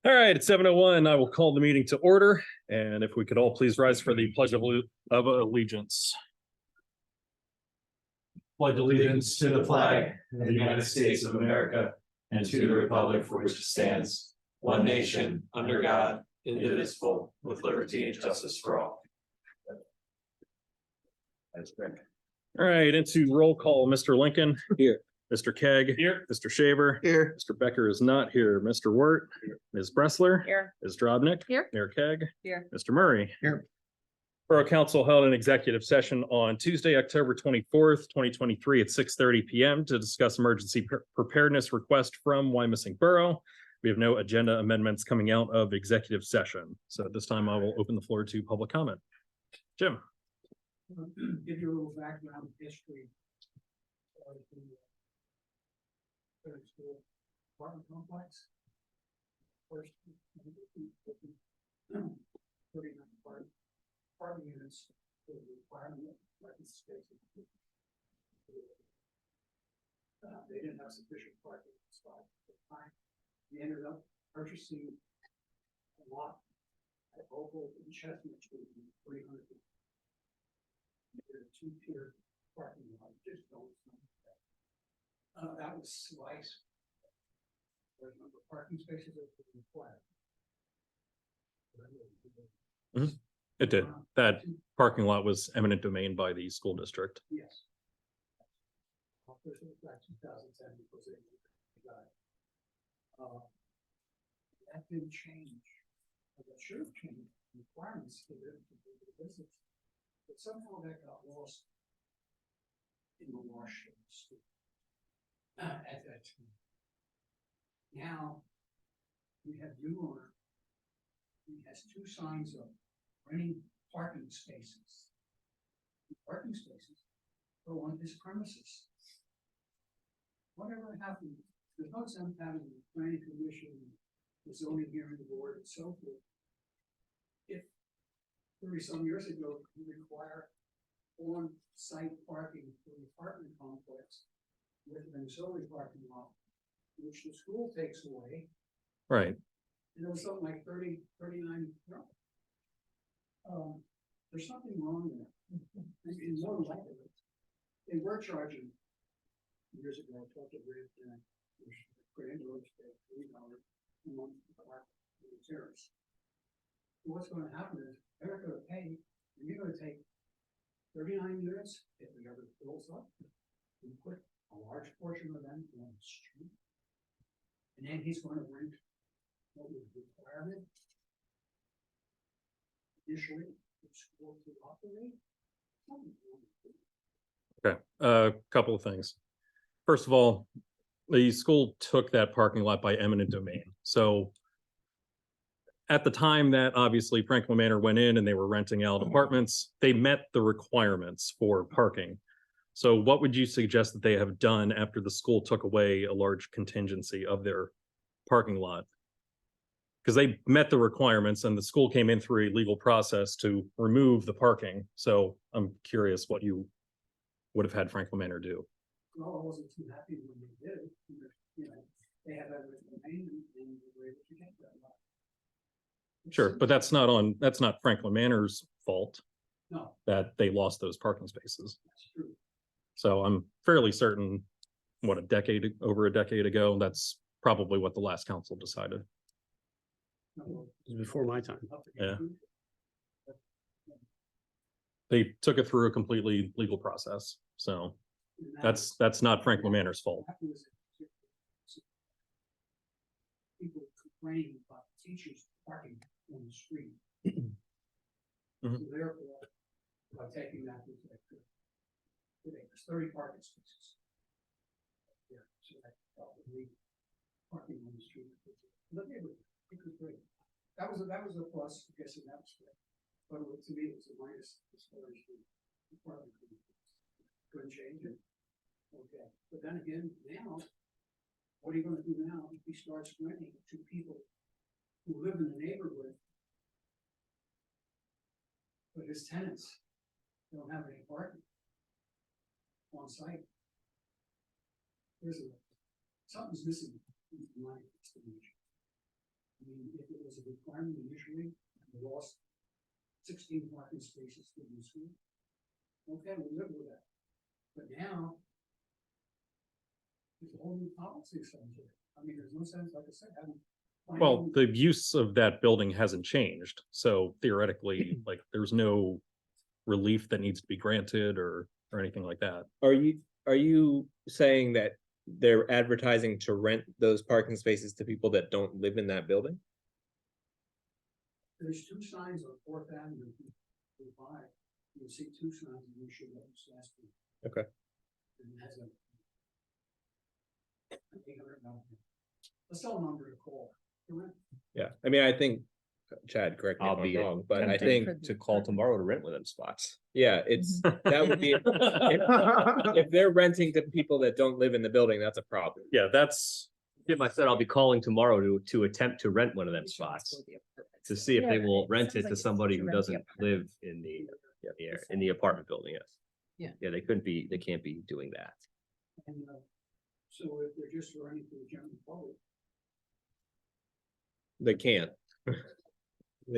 All right, at 7:01, I will call the meeting to order, and if we could all please rise for the Pledge of Allegiance. Pledge allegiance to the flag of the United States of America and to the republic for which it stands, one nation, under God, indivisible, with liberty and justice for all. That's great. All right, into roll call, Mr. Lincoln. Here. Mr. Kaag. Here. Mr. Shaver. Here. Mr. Becker is not here. Mr. Wert. Here. Ms. Bressler. Here. Ms. Drobnick. Here. Mayor Kaag. Here. Mr. Murray. Here. Borough Council held an executive session on Tuesday, October 24th, 2023 at 6:30 PM to discuss emergency preparedness request from Wyomissing Borough. We have no agenda amendments coming out of executive session. So at this time, I will open the floor to public comment. Jim. Give you a little background history of the third school apartment complex. First, 39 apartment units for the requirement of parking spaces. They didn't have sufficient parking spots at the time. We ended up purchasing a lot at Opal in Chestnut Street, 300. A two-tier parking lot, just don't. That was sliced. There's a number of parking spaces that were required. It did. That parking lot was eminent domain by the school district. Yes. Officially back 2010 because they got it. That didn't change. That should have changed requirements for them to do the business. But somehow that got lost in the wash of the school at that time. Now we have new owner. He has two signs up renting parking spaces. The parking spaces go on his premises. Whatever happened, there's no sense having the planning commission, the zoning hearing board, and so forth. If 30-some years ago, you require on-site parking for the apartment complex with an auxiliary parking lot, which the school takes away. Right. And it was something like 39. There's something wrong there. In more likely, they were charging years ago. I talked to $3 a month for the terrace. What's going to happen is they're not going to pay, and you're going to take 39 units if it ever fills up, and put a large portion of them on the street, and then he's going to rent what was requirement initially for school to operate. Okay, a couple of things. First of all, the school took that parking lot by eminent domain. So at the time that obviously Franklin Manor went in and they were renting out apartments, they met the requirements for parking. So what would you suggest that they have done after the school took away a large contingency of their parking lot? Because they met the requirements and the school came in through a legal process to remove the parking. So I'm curious what you would have had Franklin Manor do. Well, I wasn't too happy when they did it. You know, they have that domain and they were able to get that lot. Sure, but that's not Franklin Manor's fault No, that they lost those parking spaces. that's true. So I'm fairly certain, over a decade ago, that's probably what the last council decided. No, It was before my time. Yeah. They took it through a completely legal process. So that's not Franklin Manor's fault. People complaining about teachers parking on the street. Mhm. So therefore, by taking that, there's 30 parking spaces. Yeah, so that probably parking on the street. But it was great. That was a plus, I guess, in that respect. But to me, it was a minus as far as the parking. Couldn't change it. Okay, but then again, now, what are you gonna do now if he starts renting to people who live in the neighborhood? But his tenants don't have any parking on site. Something's missing in my estimation. I mean, requirement initially, we lost 16 parking spaces to the school. Okay, we live with that. But now, there's a whole new policy something to it. I mean, there's no sense, like I said, having. Well, the use of that building hasn't changed, so theoretically, like, there's no relief that needs to be granted or anything like that. Are you saying that they're advertising to rent those parking spaces to people that don't live in that building? There's two signs on Fourth Avenue. You'll see two signs and you should have last week. Okay. And it has a 800 number. A cell number to call. Correct? Yeah, I mean, I think, Chad, correct me if I'll I'm be wrong, but I tempted think, to call tomorrow to rent one of them spots. yeah, it's, that would be, if they're renting to people that don't live in the building, that's a problem. Yeah, that's, Jim, I said I'll be calling tomorrow to attempt to rent one of them spots to see if they will rent it to somebody who doesn't live in the apartment building. Yes. Yeah. Yeah, they can't be doing that. And so if they're just running for the general public, They can't.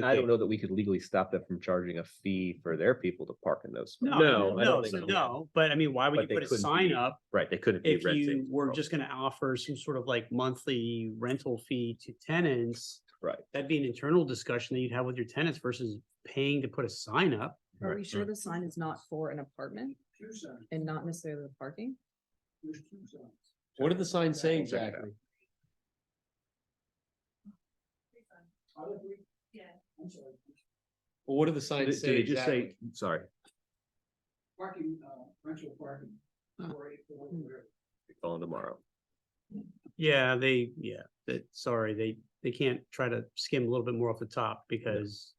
I don't know that we could legally stop them from charging a fee for their people to park in those. spots. No, I don't think so. No, but I mean, why would But you they put a couldn't sign be up Right, they couldn't be if you renting. were just gonna offer some sort of like monthly rental fee to tenants? Right. That'd be an internal discussion that you'd have with your tenants versus paying to put a sign up. Are we sure the sign is not for an apartment two signs, and not necessarily the parking? there's two signs. What are the signs saying, Zachary? Other three? Yeah. I'm sorry. Well, what are the Do signs they say? just say, sorry, Parking, rental parking. For calling tomorrow. Yeah, they can't try to skim a little bit more off the top because,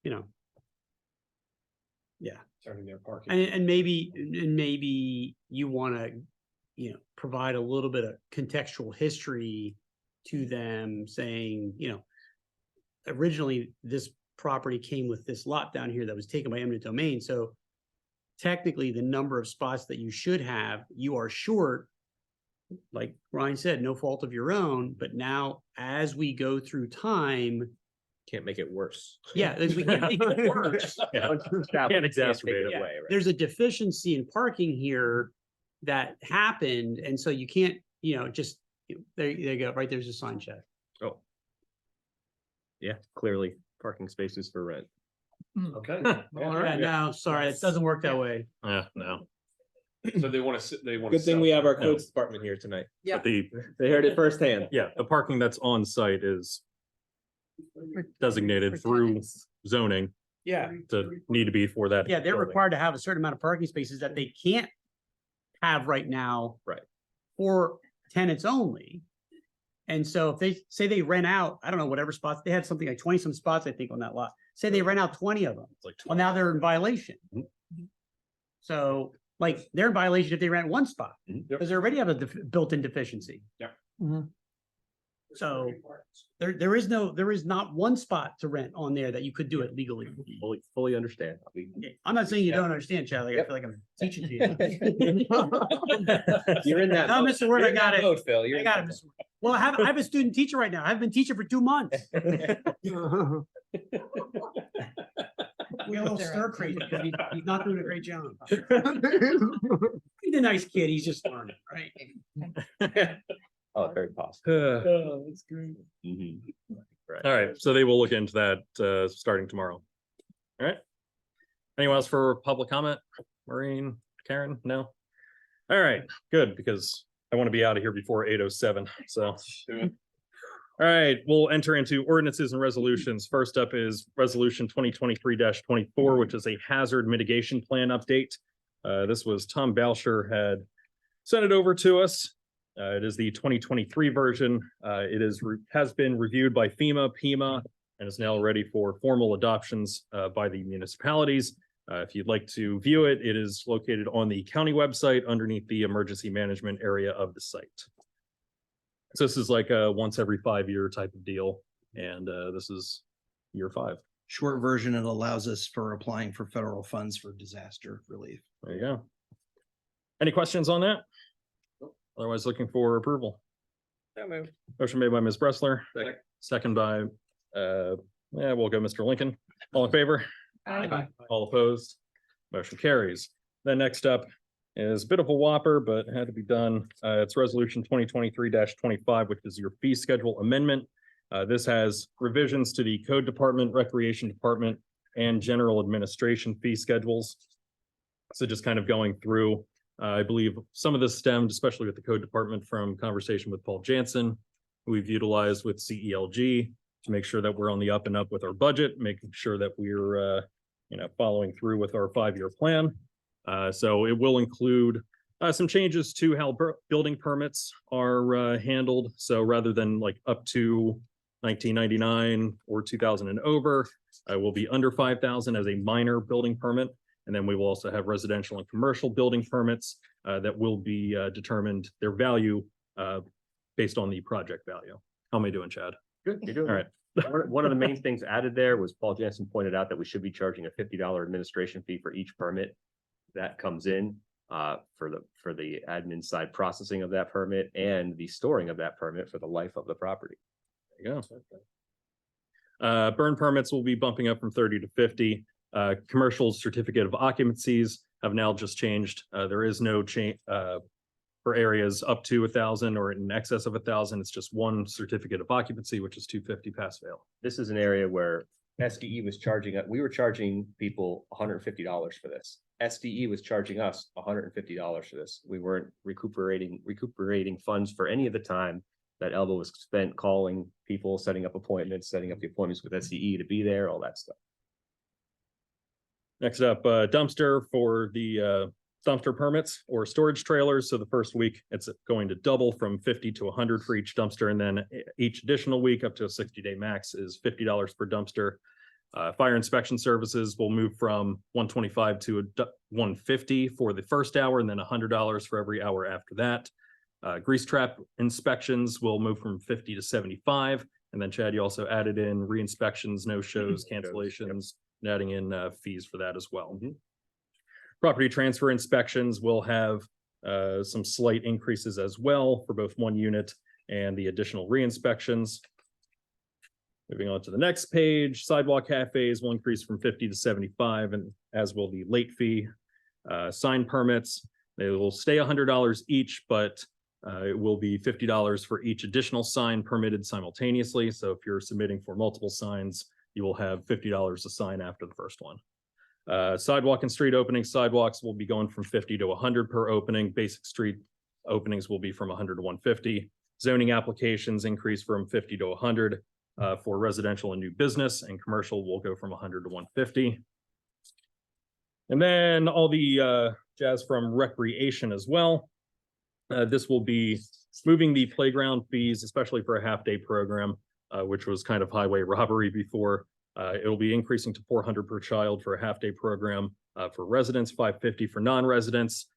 you know. Yeah. Turning their parking. And maybe you wanna, provide a little bit of contextual history to them saying, originally this property came with this lot down here that was taken by eminent domain, so technically the number of spots that you should have, you are short. Like Ryan said, no fault of your own, but now as we go through time, Can't make it worse. yeah, as we can make it worse. yeah, Can't can't exacerbate it. Yeah, away, right? there's a deficiency in parking here that happened, and so you can't, there you go, right, there's a sign check. Oh. Yeah, clearly parking spaces for rent. Okay. All right, no, sorry, it doesn't work that way. No, So they want to, they want. Good thing we have our No. codes department here tonight. Yeah. but the, They heard it firsthand. yeah, the parking that's on site is designated For through tenants. zoning Yeah. to need to be for that. Yeah, they're building. required to have a certain amount of parking spaces that they can't have right now. Right. For tenants only. And so if they say they rent out, I don't know, whatever spots, they had something like 20 some spots, I think, on that lot. Say they rent out 20 of them. It's like Well, now they're in violation. Mhm. So like they're in violation if they rent one spot, Mhm. because they already have a built-in deficiency. Yep. So there is not one spot to rent on there that you could do it legally. Fully understand. I'm not saying you don't understand, Chad, like I feel like I'm teaching to you. You're in that. No, mode. Mr. Word, You're I in got that it. mode, Phil. You're I in got that it, mode. Mr. Well, I have a student teacher right now. I've been teaching for 2 months. We got a little stir crazy because he's not doing a great job. He's a nice kid. He's just learning, right? Oh, very possible. That's great. Mhm. All right, so they will look into that starting tomorrow. All right. Anyone else for public comment? Maureen, Karen? No? All right, good, because I want to be out of here before 8:07, so. All right, we'll enter into ordinances and resolutions. First up is Resolution 2023-24, which is a hazard mitigation plan update. This was Tom Balsher had sent it over to us. It is the 2023 version. It has been reviewed by FEMA, PEMA, and is now ready for formal adoptions by the municipalities. If you'd like to view it, it is located on the county website underneath the emergency management area of the site. So this is like a once every 5-year type of deal, and this is year 5. Short version, it allows us for applying for federal funds for disaster relief. There you go. Any questions on that? Otherwise, looking for approval. Motion made by Ms. Bressler, second by We'll go Mr. Lincoln. All in favor? Aye. All opposed? Motion carries. Then next up is a bit of a whopper, but had to be done. It's resolution 2023-25, which is your fee schedule amendment. This has revisions to the code department, recreation department, and general administration fee schedules. So just kind of going through, I believe some of this stemmed, especially with the code department, from conversation with Paul Jansen, who we've utilized with CELG to make sure that we're on the up and up with our budget, making sure that we're, following through with our 5-year plan. So it will include some changes to how building permits are handled. So rather than like up to 1999 or 2000 and over, will be under 5,000 as a minor building permit. And then we will also have residential and commercial building permits that will be determined their value based on the project value. How am I doing, Chad? Good, you're doing All it. right. One of the main things added there was Paul Jansen pointed out that we should be charging a $50 administration fee for each permit that comes in for the admin side processing of that permit and the storing of that permit for the life of the property. There you go. Burn permits will be bumping up from 30 to 50. Commercial certificate of occupancies have now just changed. There is no change for areas up to 1,000 or in excess of 1,000. It's just one certificate of occupancy, which is 250 pass fail. This is an area where SDE was charging, we were charging people $150 for this. SDE was charging us $150 for this. We weren't recuperating funds for any of the time that Elba was spent calling people, setting up appointments, setting up the appointments with SDE to be there, all that stuff. Next up, dumpster for the dumpster permits or storage trailers. So the first week, it's going to double from 50 to 100 for each dumpster. And then each additional week up to a 60-day max is $50 per dumpster. Fire inspection services will move from $125 to $150 for the first hour, and then $100 for every hour after that. Grease trap inspections will move from 50 to 75. And then Chad, you also added in re-inspections, no-shows, cancellations, and adding in fees for that as well. Property transfer inspections will have some slight increases as well for both one unit and the additional re-inspections. Moving on to the next page, sidewalk cafes will increase from 50 to 75, and as will the late fee. Sign permits, they will stay $100 each, but it will be $50 for each additional sign permitted simultaneously. So if you're submitting for multiple signs, you will have $50 a sign after the first one. Sidewalk and street openings, sidewalks will be going from 50 to 100 per opening. Basic street openings will be from 100 to 150. Zoning applications increase from 50 to 100 for residential and new business, and commercial will go from 100 to 150. And then all the jazz from recreation as well. This will be moving the playground fees, especially for a half-day program, which was kind of highway robbery before. It'll be increasing to $400 per child for a half-day program for residents, $550 for non-residents.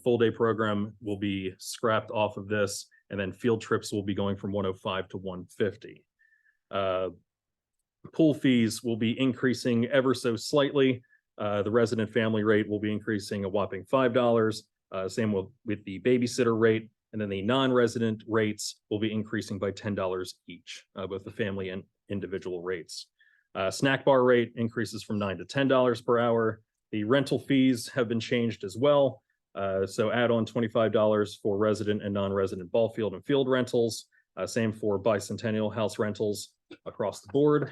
Full-day program will be scrapped off of this, and then field trips will be going from $105 to $150. Pool fees will be increasing ever so slightly. The resident family rate will be increasing a whopping $5. Same with the babysitter rate, and then the non-resident rates will be increasing by $10 each, both the family and individual rates. Snack bar rate increases from $9 to $10 per hour. The rental fees have been changed as well. So add on $25 for resident and non-resident ball field and field rentals. Same for bicentennial house rentals across the board.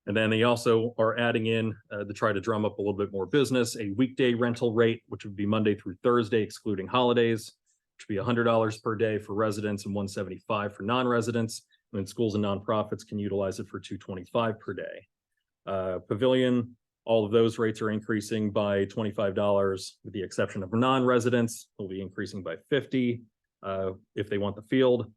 And then they also are adding in to try to drum up a little bit more business, a weekday rental rate, which would be Monday through Thursday, excluding holidays, which would be $100 per day for residents and $175 for non-residents. And then schools and nonprofits can utilize it for $225 per day. Pavilion, all of those rates are increasing by $25, with the exception of non-residents. They'll be increasing by $50 if they want the field.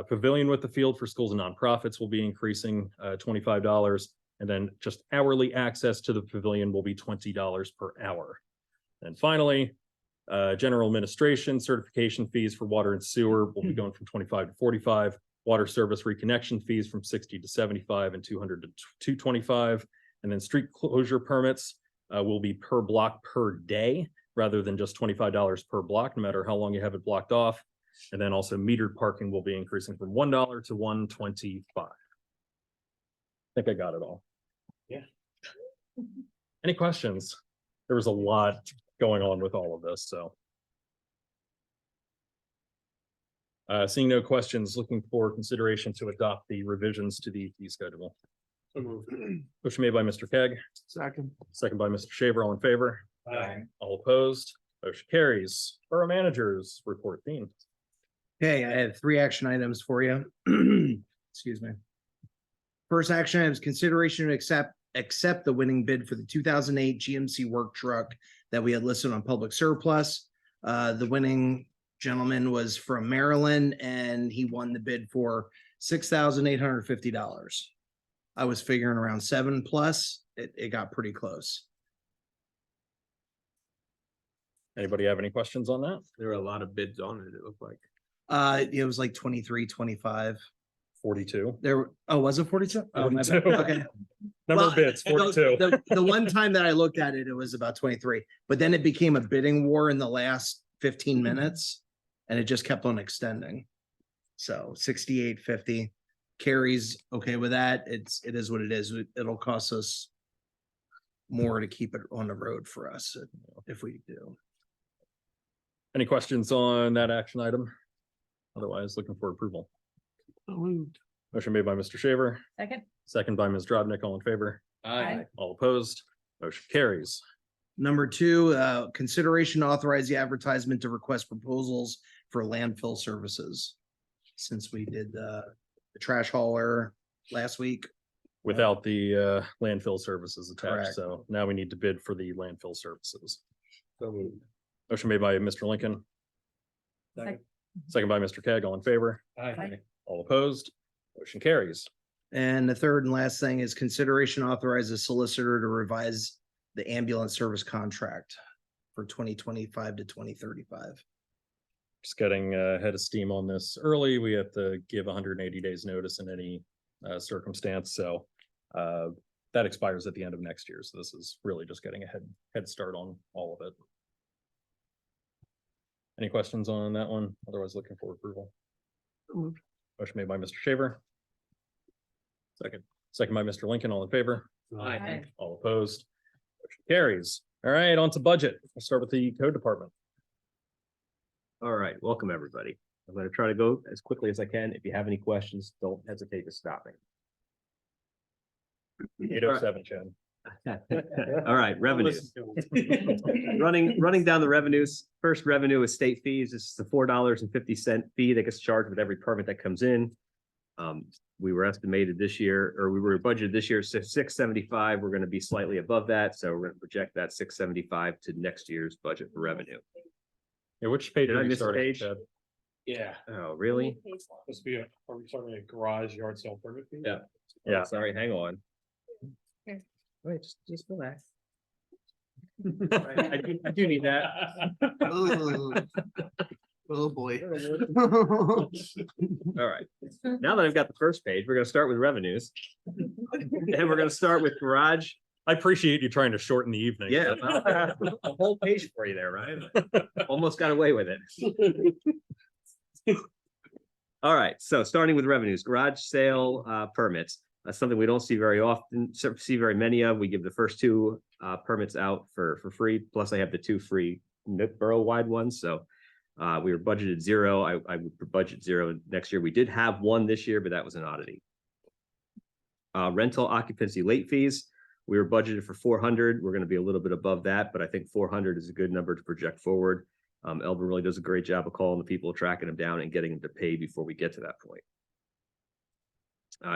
Pavilion with the field for schools and nonprofits will be increasing $25. And then just hourly access to the pavilion will be $20 per hour. And finally, general administration certification fees for water and sewer will be going from 25 to 45. Water service reconnection fees from 60 to 75 and 200 to 225. And then street closure permits will be per block per day rather than just $25 per block, no matter how long you have it blocked off. And then also metered parking will be increasing from $1 to $1.25. I think I got it all. Yeah. Any questions? There was a lot going on with all of this, so. Seeing no questions, looking for consideration to adopt the revisions to the fee schedule. So moved. Motion made by Mr. Kaag, Second. second by Mr. Shaver, all in favor, Aye. all opposed, motion carries. Borough managers report theme. Okay, I have 3 action items for you. Excuse me. First action item is consideration to accept the winning bid for the 2008 GMC work truck that we had listed on public surplus. The winning gentleman was from Maryland and he won the bid for $6,850. I was figuring around 7 plus. It got pretty close. Anybody have any questions on that? There were a lot of bids on it, it looked like. It was like 23, 25. 42. Was it 42? Oh, my bad. 42. Okay. Number Well, of bids, 42. The one time that I looked at it, it was about 23, but then it became a bidding war in the last 15 minutes and it just kept on extending. So 68.50. Carrie's okay with that. It is what it is. It'll cost us more to keep it on the road for us if we do. Any questions on that action item? Otherwise, looking for approval. Motion made by Mr. Shaver, Second. second by Ms. Drobnick, all in favor, Aye. all opposed, motion carries. Number 2, consideration to authorize the advertisement to request proposals for landfill services. Since we did the trash hauler last week. Without the landfill services attached, Correct. so now we need to bid for the landfill services. So moved. Motion made by Mr. Lincoln, Second. second by Mr. Keg, all in favor, Aye. all opposed, motion carries. And the third and last thing is consideration authorize the solicitor to revise the ambulance service contract for 2025 to 2035. Just getting ahead of steam on this early. We have to give 180 days notice in any circumstance, so that expires at the end of next year. So this is really just getting a head start on all of it. Any questions on that one? Otherwise, looking for approval. Motion made by Mr. Shaver. Second by Mr. Lincoln, all in favor, Aye. all opposed. Motion carries. All right, on to budget. We'll start with the code department. All right, welcome, everybody. I'm gonna try to go as quickly as I can. If you have any questions, don't hesitate to stop me. 807, Chad. All right, revenues. Running down the revenues. First revenue is state fees. This is the $4.50 fee that gets charged with every permit that comes in. We were estimated this year, or we were budgeted this year, $675. We're going to be slightly above that, so we're going to project that $675 to next year's budget for revenue. Yeah, which page Did I are you miss a starting, page? Chad? Yeah. Oh, really? Supposed to be are we starting a garage yard sale permit fee? Yeah. Yeah. Oh, sorry, hang on. Here. Wait, just relax. I do need that. Oh, boy. All right. Now that I've got the first page, we're gonna start with revenues. And we're gonna start with garage. I appreciate you trying to shorten the evening. Yeah, a whole page for you there, Ryan. Almost got away with it. All right, so starting with revenues, garage sale permits. That's something we don't see very often, see very many of. We give the first 2 permits out for free. Plus I have the 2 free borough-wide ones. So we were budgeted 0. I would budget 0 next year. We did have 1 this year, but that was an oddity. Rental occupancy late fees. We were budgeted for 400. We're going to be a little bit above that, but I think 400 is a good number to project forward. Elba really does a great job of calling the people, tracking them down and getting them to pay before we get to that point.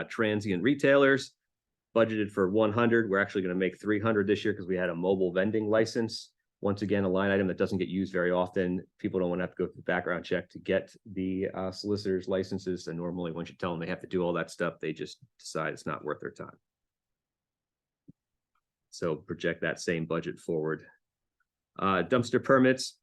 Transient retailers budgeted for 100. We're actually going to make 300 this year because we had a mobile vending license. Once again, a line item that doesn't get used very often. People don't want to have to go through the background check to get the solicitor's licenses. And normally once you tell them they have to do all that stuff, they just decide it's not worth their time. So project that same budget forward. Dumpster permits.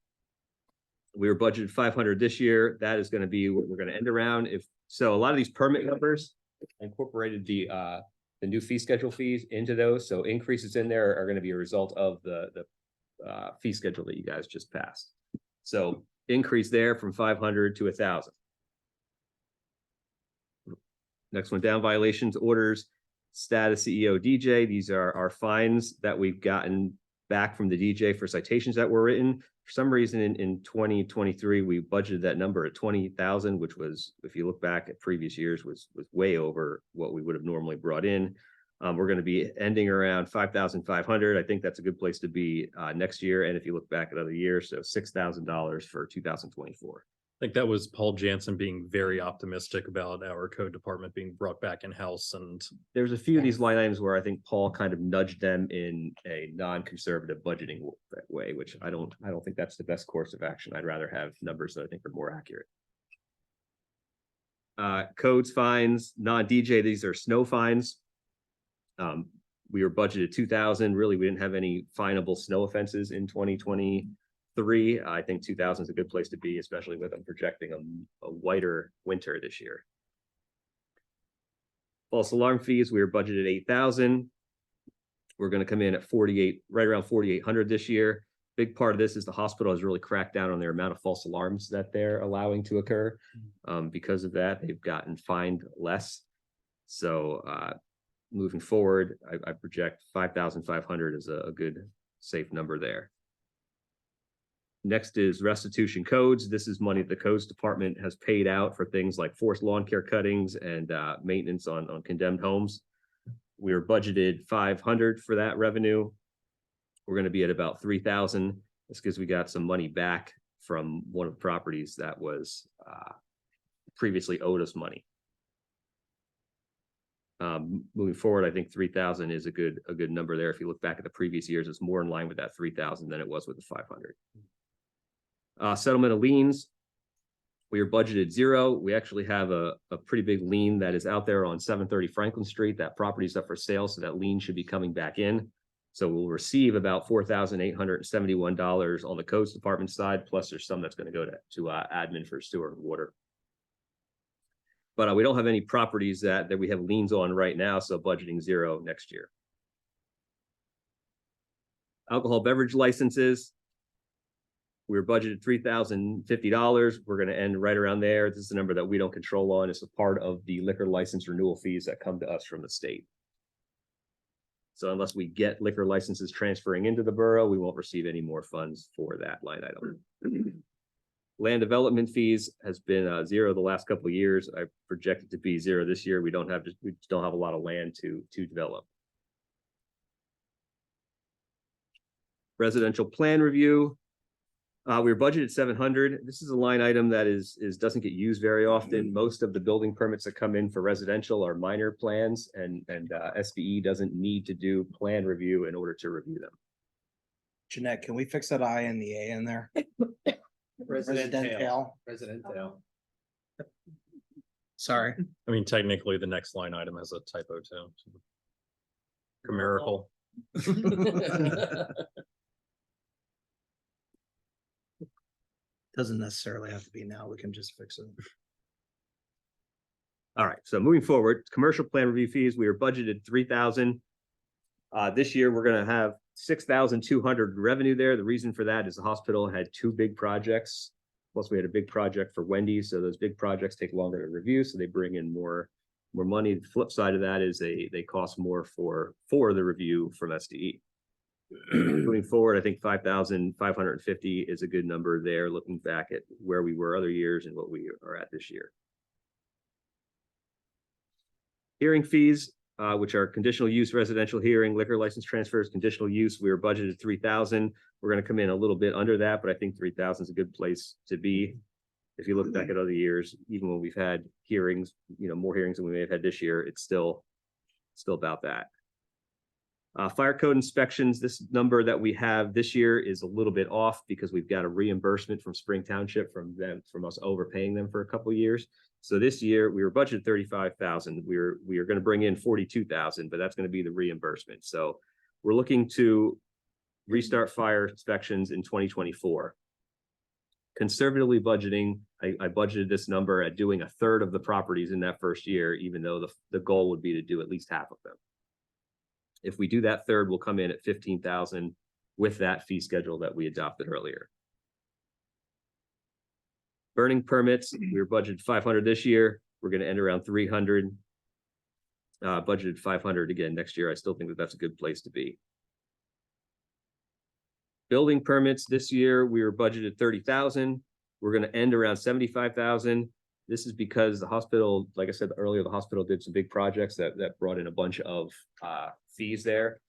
We were budgeted 500 this year. That is going to be what we're going to end around. So a lot of these permit numbers incorporated the new fee schedule fees into those. So increases in there are going to be a result of the fee schedule that you guys just passed. So increase there from 500 to 1,000. Next one down, violations, orders, status CEO DJ. These are our fines that we've gotten back from the DJ for citations that were written. For some reason in 2023, we budgeted that number at 20,000, which was, if you look back at previous years, was way over what we would have normally brought in. We're going to be ending around 5,500. I think that's a good place to be next year. And if you look back at other years, so $6,000 for 2024. I think that was Paul Jansen being very optimistic about our code department being brought back in-house, and There's a few of these line items where I think Paul kind of nudged them in a non-conservative budgeting way, which I don't think that's the best course of action. I'd rather have numbers that I think are more accurate. Codes, fines, non-DJ, these are snow fines. We were budgeted 2,000. Really, we didn't have any finable snow offenses in 2023. I think 2,000 is a good place to be, especially with them projecting a whiter winter this year. False alarm fees, we were budgeted 8,000. We're going to come in at 48, right around 4,800 this year. Big part of this is the hospital has really cracked down on their amount of false alarms that they're allowing to occur. Because of that, they've gotten fined less. So moving forward, I project 5,500 is a good safe number there. Next is restitution codes. This is money the codes department has paid out for things like forced lawn care cuttings and maintenance on condemned homes. We were budgeted 500 for that revenue. We're going to be at about 3,000. That's because we got some money back from one of the properties that was previously owed us money. Moving forward, I think 3,000 is a good number there. If you look back at the previous years, it's more in line with that 3,000 than it was with the 500. Settlement of liens, we are budgeted 0. We actually have a pretty big lien that is out there on 730 Franklin Street. That property is up for sale, so that lien should be coming back in. So we'll receive about $4,871 on the codes department side, plus there's some that's going to go to admin for sewer and water. But we don't have any properties that we have liens on right now, so budgeting 0 next year. Alcohol beverage licenses, we were budgeted $3,050. We're going to end right around there. This is a number that we don't control on. It's a part of the liquor license renewal fees that come to us from the state. So unless we get liquor licenses transferring into the borough, we won't receive any more funds for that line item. Land development fees has been 0 the last couple of years. I project it to be 0 this year. We just don't have a lot of land to develop. Residential plan review. We were budgeted 700. This is a line item that doesn't get used very often. Most of the building permits that come in for residential are minor plans, and SBE doesn't need to do plan review in order to review them. Jeanette, can we fix that I and the A in there? Residential. Sorry. I mean, technically, the next line item has a typo too. Chimerical. Doesn't necessarily have to be now. We can just fix it. All right, so moving forward, commercial plan review fees, we were budgeted 3,000. This year, we're going to have 6,200 revenue there. The reason for that is the hospital had 2 big projects. Plus, we had a big project for Wendy's, so those big projects take longer to review, so they bring in more money. The flip side of that is they cost more for the review from SDE. Moving forward, I think 5,550 is a good number there, looking back at where we were other years and what we are at this year. Hearing fees, which are conditional use residential hearing, liquor license transfers, conditional use, we were budgeted 3,000. We're going to come in a little bit under that, but I think 3,000 is a good place to be. If you look back at other years, even when we've had hearings, more hearings than we may have had this year, it's still about that. Fire code inspections, this number that we have this year is a little bit off because we've got a reimbursement from Spring Township from us overpaying them for a couple of years. So this year we were budgeted 35,000. We are going to bring in 42,000, but that's going to be the reimbursement. So we're looking to restart fire inspections in 2024. Conservatively budgeting, I budgeted this number at doing 1/3 of the properties in that first year, even though the goal would be to do at least half of them. If we do that 1/3, we'll come in at 15,000 with that fee schedule that we adopted earlier. Burning permits, we were budgeted 500 this year. We're gonna end around 300. Budgeted 500 again next year. I still think that that's a good place to be. Building permits this year, we were budgeted 30,000. We're gonna end around 75,000. This is because the hospital, like I said earlier, the hospital did some big projects that brought in a bunch of fees there.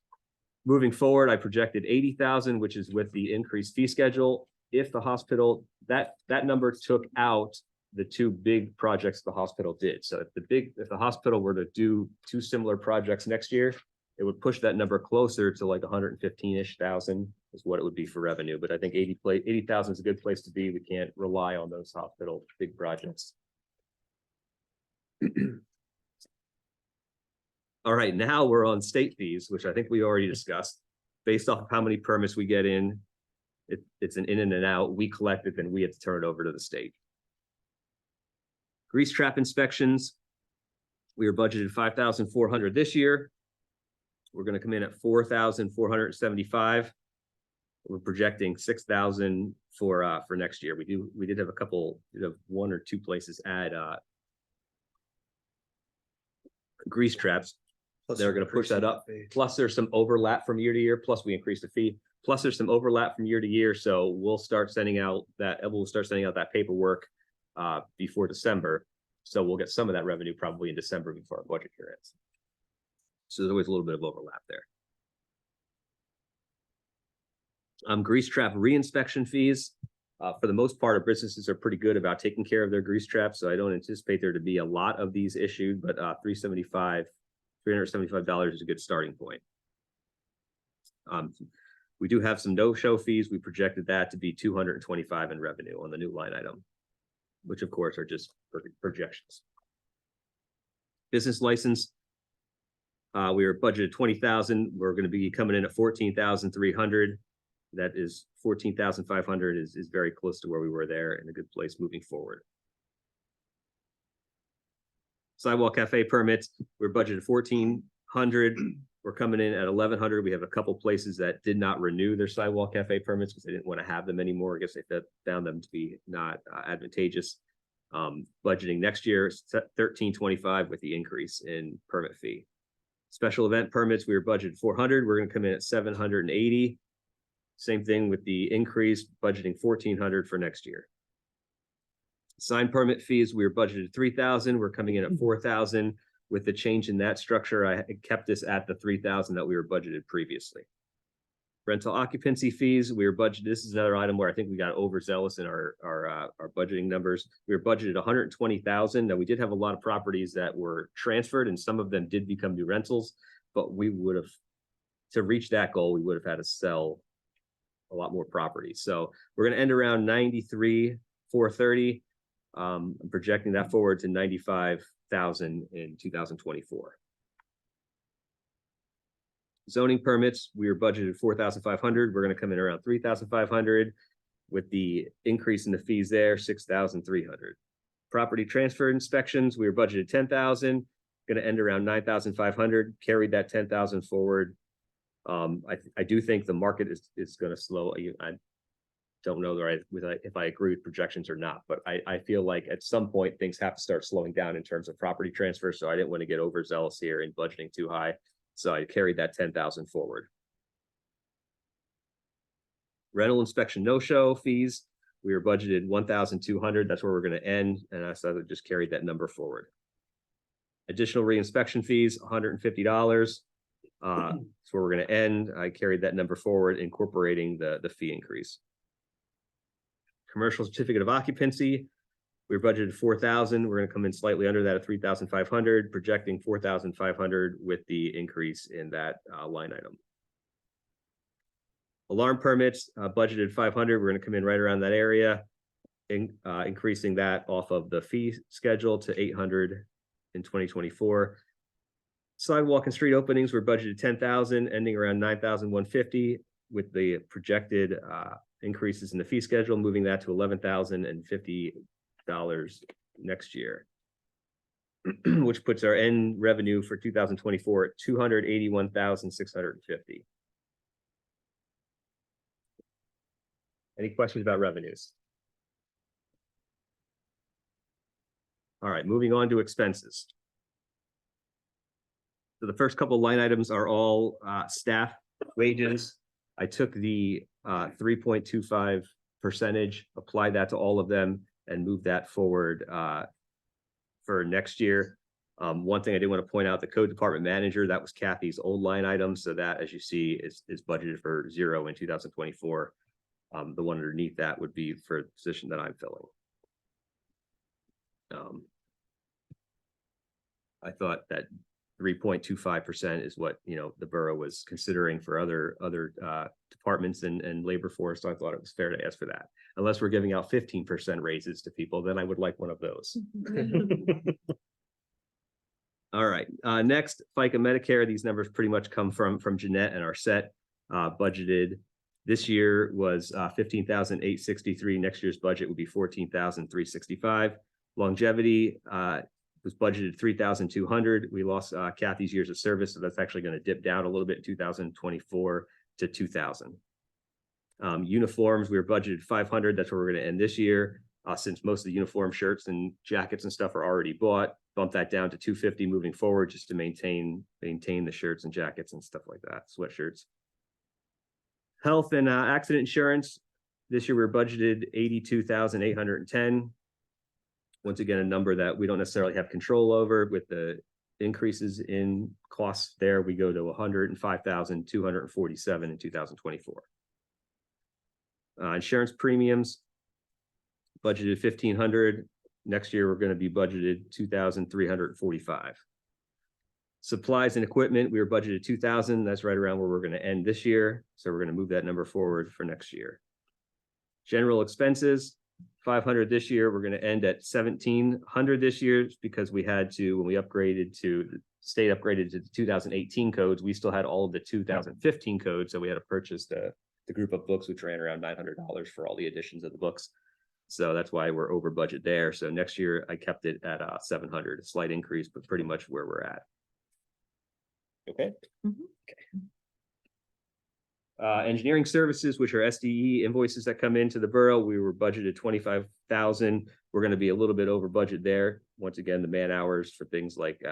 Moving forward, I projected 80,000, which is with the increased fee schedule. If the hospital, that number took out the two big projects the hospital did. So if the hospital were to do two similar projects next year, it would push that number closer to like 115-ish thousand is what it would be for revenue. But I think 80,000 is a good place to be. We can't rely on those hospital big projects. All right, now we're on state fees, which I think we already discussed. Based off of how many permits we get in, it's an in and an out. We collect it, then we have to turn it over to the state. Grease trap inspections. We were budgeted 5,400 this year. We're going to come in at 4,475. We're projecting 6,000 for next year. We did have a couple, one or two places add grease traps. They're going to push that up. Plus, there's some overlap from year to year. Plus, we increased the fee. Plus, there's some overlap from year to year. So we'll start sending out that paperwork before December. So we'll get some of that revenue probably in December before our budget year ends. So there's always a little bit of overlap there. Grease trap reinspection fees. For the most part, our businesses are pretty good about taking care of their grease traps. So I don't anticipate there to be a lot of these issued, but $375 is a good starting point. We do have some no-show fees. We projected that to be $225 in revenue on the new line item, which of course are just projections. Business license, we were budgeted 20,000. We're going to be coming in at 14,300. That is 14,500 is very close to where we were there, in a good place moving forward. Sidewalk cafe permits, we're budgeted 1,400. We're coming in at 1,100. We have a couple places that did not renew their sidewalk cafe permits because they didn't want to have them anymore. I guess they found them to be not advantageous. Budgeting next year is 1,325 with the increase in permit fee. Special event permits, we were budgeted 400. We're going to come in at 780. Same thing with the increase, budgeting 1,400 for next year. Sign permit fees, we were budgeted 3,000. We're coming in at 4,000. With the change in that structure, I kept this at the 3,000 that we were budgeted previously. Rental occupancy fees, we were budgeted. This is another item where I think we got overzealous in our budgeting numbers. We were budgeted 120,000. Now we did have a lot of properties that were transferred, and some of them did become new rentals. But we would have, to reach that goal, we would have had to sell a lot more properties. So we're going to end around 93,430. I'm projecting that forward to 95,000 in 2024. Zoning permits, we were budgeted 4,500. We're going to come in around 3,500 with the increase in the fees there, 6,300. Property transfer inspections, we were budgeted 10,000, going to end around 9,500, carried that 10,000 forward. I do think the market is going to slow. I don't know if I agree with projections or not, but I feel like at some point things have to start slowing down in terms of property transfer. So I didn't want to get overzealous here in budgeting too high. So I carried that 10,000 forward. Rental inspection no-show fees, we were budgeted 1,200. That's where we're going to end. And I just carried that number forward. Additional reinspection fees, $150. That's where we're going to end. I carried that number forward, incorporating the fee increase. Commercial certificate of occupancy, we were budgeted 4,000. We're going to come in slightly under that at 3,500, projecting 4,500 with the increase in that line item. Alarm permits, budgeted 500. We're going to come in right around that area, increasing that off of the fee schedule to 800 in 2024. Sidewalk and street openings were budgeted 10,000, ending around 9,150 with the projected increases in the fee schedule, moving that to $11,050 next year, which puts our end revenue for 2024 at $281,650. Any questions about revenues? All right, moving on to expenses. So the first couple line items are all staff wages. I took the 3.25 percentage, applied that to all of them, and moved that forward for next year. One thing I did want to point out, the code department manager, that was Kathy's old line item. So that, as you see, is budgeted for 0 in 2024. The one underneath that would be for the position that I'm filling. I thought that 3.25% is what, you know, the borough was considering for other departments and labor force. So I thought it was fair to ask for that. Unless we're giving out 15% raises to people, then I would like one of those. All right, next, FICA Medicare. These numbers pretty much come from Jeanette and our set. Budgeted this year was 15,863. Next year's budget would be 14,365. Longevity was budgeted 3,200. We lost Kathy's years of service, so that's actually going to dip down a little bit in 2024 to 2,000. Uniforms, we were budgeted 500. That's where we're going to end this year. Since most of the uniform shirts and jackets and stuff are already bought, bump that down to 250 moving forward, just to maintain the shirts and jackets and stuff like that, sweatshirts. Health and accident insurance. This year we're budgeted 82,810. Once again, a number that we don't necessarily have control over. With the increases in costs there, we go to 105,247 in 2024. Insurance premiums, budgeted 1,500. Next year, we're going to be budgeted 2,345. Supplies and equipment, we were budgeted 2,000. That's right around where we're going to end this year. So we're going to move that number forward for next year. General expenses, 500 this year. We're going to end at 1,700 this year because we had to, when we upgraded to the state upgraded to the 2018 codes, we still had all of the 2015 codes. So we had to purchase the group of books, which ran around $900 for all the editions of the books. So that's why we're over budget there. So next year I kept it at 700, a slight increase, but pretty much where we're at. Okay. Engineering services, which are SDE invoices that come into the borough, we were budgeted 25,000. We're going to be a little bit over budget there. Once again, the man hours for things like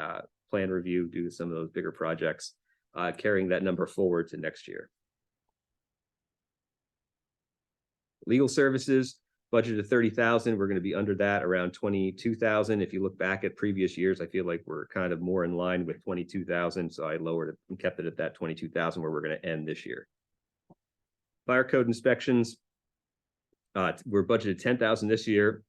plan review due to some of those bigger projects, carrying that number forward to next year. Legal services, budgeted 30,000. We're going to be under that, around 22,000. If you look back at previous years, I feel like we're kind of more in line with 22,000. So I lowered it and kept it at that 22,000 where we're going to end this year. Fire code inspections, we're budgeted 10,000 this year.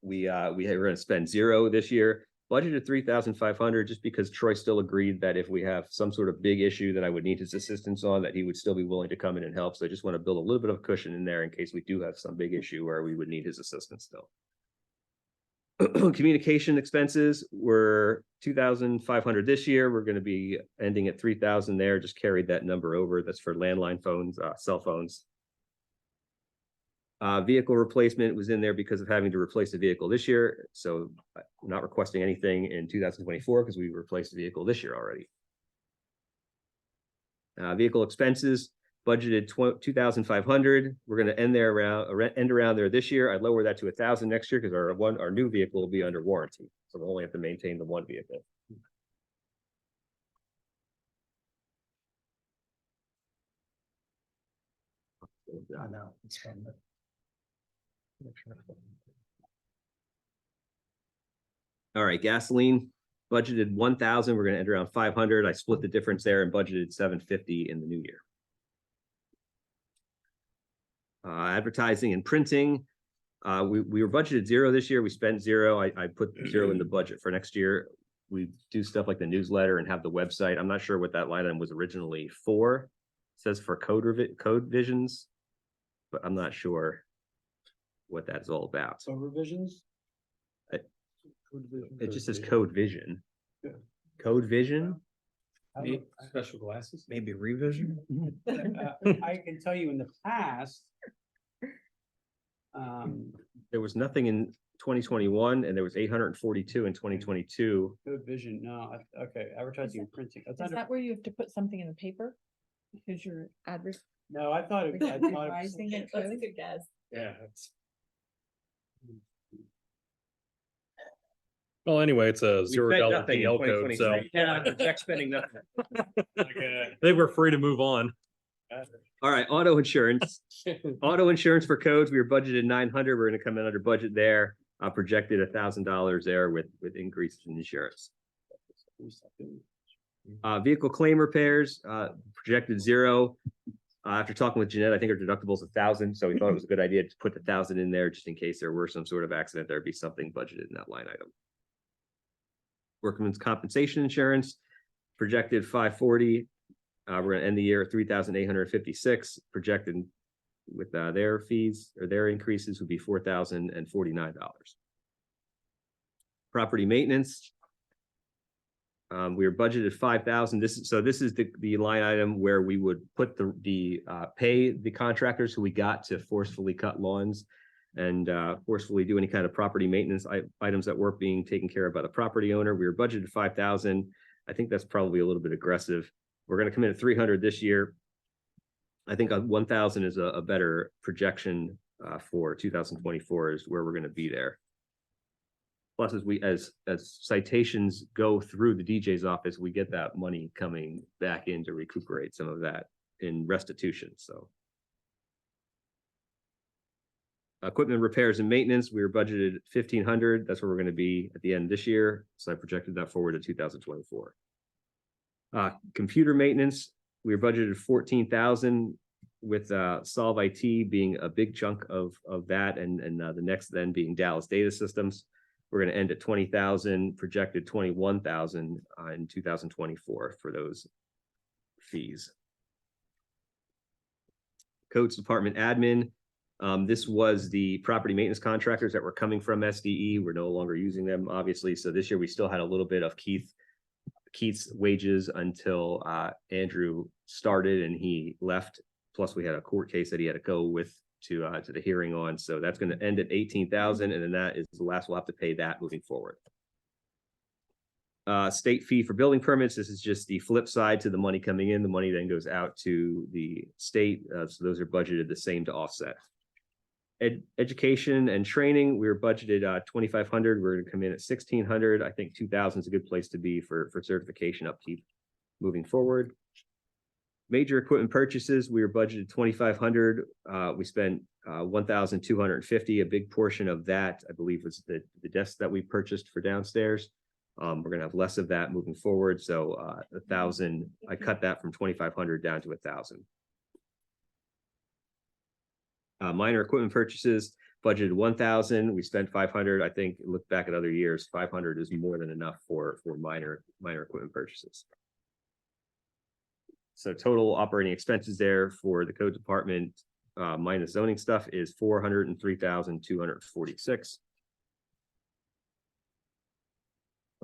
We're going to spend 0 this year. Budgeted 3,500 just because Troy still agreed that if we have some sort of big issue that I would need his assistance on, that he would still be willing to come in and help. So I just want to build a little bit of cushion in there in case we do have some big issue where we would need his assistance still. Communication expenses were 2,500 this year. We're going to be ending at 3,000 there. Just carried that number over. That's for landline phones, cell phones. Vehicle replacement was in there because of having to replace a vehicle this year. So I'm not requesting anything in 2024 because we replaced the vehicle this year already. Vehicle expenses budgeted 2,500. We're going to end around there this year. I'd lower that to 1,000 next year because our new vehicle will be under warranty. So we'll only have to maintain the one vehicle. I know. It's fun. All right, gasoline budgeted 1,000. We're going to end around 500. I split the difference there and budgeted 750 in the new year. Advertising and printing. We were budgeted 0 this year. We spent 0. I put 0 in the budget for next year. We do stuff like the newsletter and have the website. I'm not sure what that line item was originally for. It says for code visions, but I'm not sure what that's all about. So revisions? It just says code vision. Yeah. Code vision? Special glasses? Maybe revision. I can tell you in the past. There was nothing in 2021 and there was 842 in 2022. Good vision, no, okay, advertising and printing. That's Is under, that where you have to put something in the paper? Because you're no, I thought it was. advertising it That's a too? good guess. Yeah. Well, anyway, it's a We $0 spent nothing in GL code, so 2023. Yeah, project spending nothing. they were free to move on. All right, auto insurance. Auto insurance for codes, we were budgeted 900. We're gonna come in under budget there. Projected $1,000 there with increases in insurance. Vehicle claim repairs, projected 0. After talking with Jeanette, I think our deductible's 1,000, so we thought it was a good idea to put the 1,000 in there just in case there were some sort of accident, there'd be something budgeted in that line item. Workman's compensation insurance, projected 540. We're gonna end the year at 3,856, projected with their fees or their increases would be $4,049. Property maintenance. We were budgeted 5,000. This is the line item where we would put the pay the contractors who we got to forcefully cut lawns and forcefully do any kind of property maintenance items that weren't being taken care of by the property owner. We were budgeted 5,000. I think that's probably a little bit aggressive. We're going to come in at 300 this year. I think 1,000 is a better projection for 2024 is where we're going to be there. Plus, as citations go through the DJ's office, we get that money coming back in to recuperate some of that in restitution. So, equipment repairs and maintenance, we were budgeted 1,500. That's where we're going to be at the end of this year. So I projected that forward to 2024. Computer maintenance, we were budgeted 14,000 with Solve IT being a big chunk of that, and the next then being Dallas Data Systems. We're going to end at 20,000, projected 21,000 in 2024 for those fees. Codes Department admin. This was the property maintenance contractors that were coming from SDE. We're no longer using them, obviously. So this year we still had a little bit of Keith's wages until Andrew started and he left. Plus we had a court case that he had to go with to the hearing on. So that's going to end at 18,000. And then that is the last we'll have to pay that moving forward. State fee for building permits. This is just the flip side to the money coming in. The money then goes out to the state. So those are budgeted the same to offset. Education and training, we were budgeted 2,500. We're going to come in at 1,600. I think 2,000 is a good place to be for certification upkeep moving forward. Major equipment purchases, we were budgeted 2,500. We spent 1,250. A big portion of that, I believe, was the desk that we purchased for downstairs. We're going to have less of that moving forward. So 1,000, I cut that from 2,500 down to 1,000. Minor equipment purchases, budgeted 1,000. We spent 500. I think look back at other years, 500 is more than enough for minor equipment purchases. So total operating expenses there for the code department minus zoning stuff is 403,246.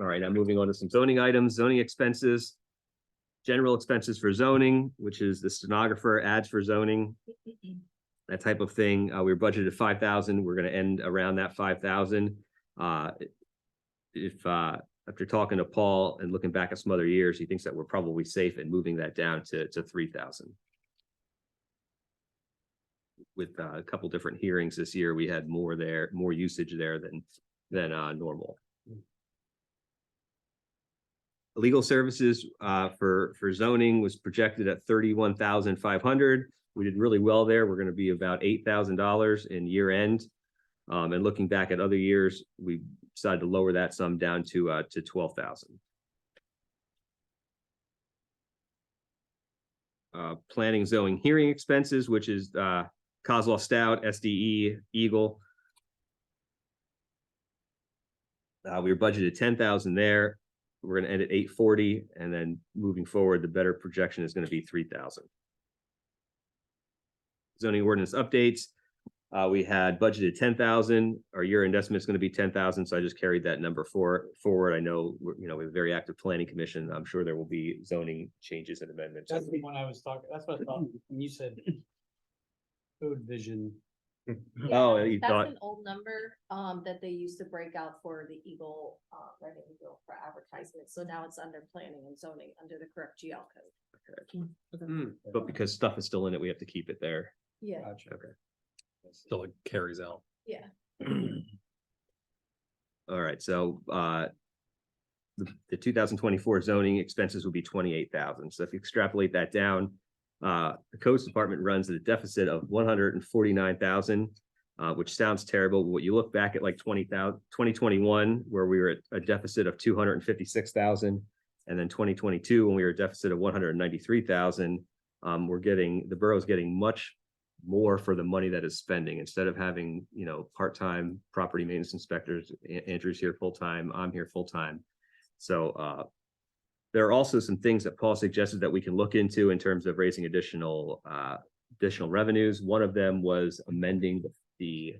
All right, now moving on to some zoning items, zoning expenses, general expenses for zoning, which is the stenographer, ads for zoning, that type of thing. We were budgeted 5,000. We're going to end around that 5,000. After talking to Paul and looking back at some other years, he thinks that we're probably safe in moving that down to 3,000. With a couple different hearings this year, we had more usage there than normal. Legal services for zoning was projected at 31,500. We did really well there. We're going to be about $8,000 in year end. And looking back at other years, we decided to lower that sum down to 12,000. Planning, zoning, hearing expenses, which is Kozloff Stout, SDE, Eagle. We were budgeted 10,000 there. We're going to end at 840, and then moving forward, the better projection is going to be 3,000. Zoning ordinance updates. We had budgeted 10,000. Our year-end estimate is going to be 10,000. So I just carried that number forward. I know, we have a very active planning commission. I'm sure there will be zoning changes and amendments. That's the one I was talking, that's what I thought when you said code vision. Oh, you That's thought, an old number, that they used to break out for the Eagle, revenue bill for advertisement. So now it's under planning and zoning under the correct GL code. but because stuff is still in it, we have to keep it there. Yeah, Okay. Still it carries out. yeah. All right, so the 2024 zoning expenses would be 28,000. So if you extrapolate that down, the codes department runs at a deficit of 149,000, which sounds terrible. But what you look back at like 2021, where we were at a deficit of 256,000, and then 2022, when we were a deficit of 193,000, the borough's getting much more for the money that is spending, instead of having, part-time property maintenance inspectors. Andrew's here full-time, I'm here full-time. So there are also some things that Paul suggested that we can look into in terms of raising additional revenues. One of them was amending the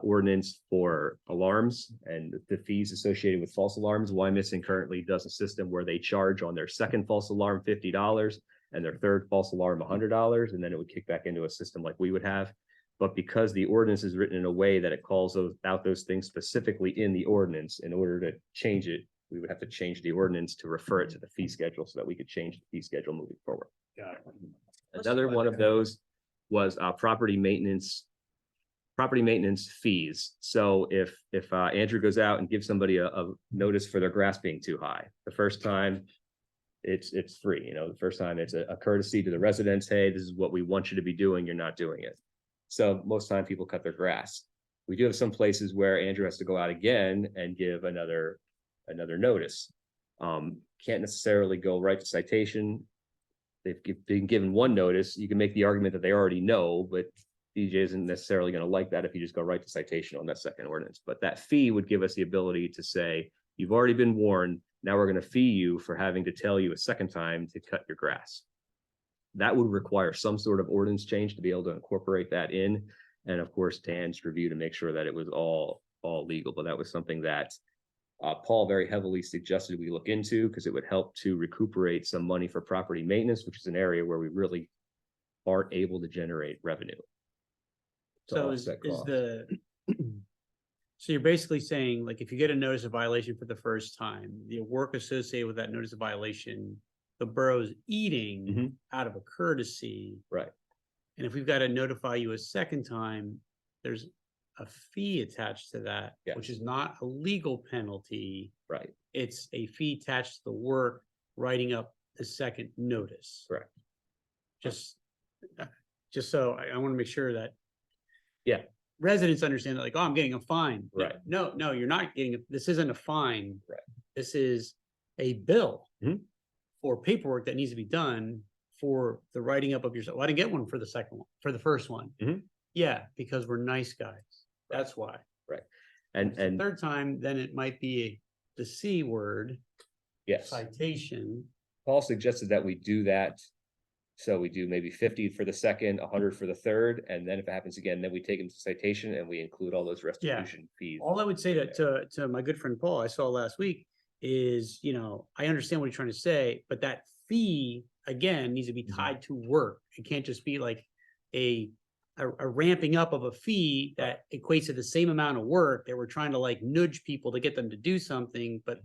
ordinance for alarms and the fees associated with false alarms. Missing currently does a system where they charge on their second false alarm $50 and their third false alarm $100, and then it would kick back into a system like we would have. But because the ordinance is written in a way that it calls out those things specifically in the ordinance, in order to change it, we would have to change the ordinance to refer it to the fee schedule so that we could change the fee schedule moving forward. Another one of those was property maintenance fees. So if Andrew goes out and gives somebody a notice for their grass being too high, the first time it's free. The first time it's a courtesy to the residents. Hey, this is what we want you to be doing. You're not doing it. So most time people cut their grass. We do have some places where Andrew has to go out again and give another notice. Can't necessarily go right to citation. They've been given one notice. You can make the argument that they already know, but DJ isn't necessarily going to like that if you just go right to citation on that second ordinance. But that fee would give us the ability to say, you've already been warned. Now we're going to fee you for having to tell you a second time to cut your grass. That would require some sort of ordinance change to be able to incorporate that in. And of course, Dan's review to make sure that it was all legal. But that was something that Paul very heavily suggested we look into, because it would help to recuperate some money for property maintenance, which is an area where we really aren't able to generate revenue. So so you're basically saying, like, if you get a notice of violation for the first time, the work associated with that notice of violation, the borough's eating out of a courtesy. Right. And if we've got to notify you a second time, there's a fee attached to that, which is not a legal penalty. Right. It's a fee attached to the work, writing up the second notice. Correct. Just so I want to make sure that residents understand that, like, oh, I'm getting a fine. Right. No, you're not getting this isn't a fine. Right. This is a bill for paperwork that needs to be done for the writing up of yourself. Well, I didn't get one for the second one, for the first one. Yeah, because we're nice guys. That's why. Right. And the third time, then it might be the C word. Yes. Citation. Paul suggested that we do that. So we do maybe 50 for the second, 100 for the third, and then if it happens again, then we take them to citation and we include all those restitution fees. All I would say to my good friend Paul, I saw last week, is, I understand what you're trying to say, but that fee again needs to be tied to work. It can't just be like a ramping up of a fee that equates to the same amount of work that we're trying to like nudge people to get them to do something. But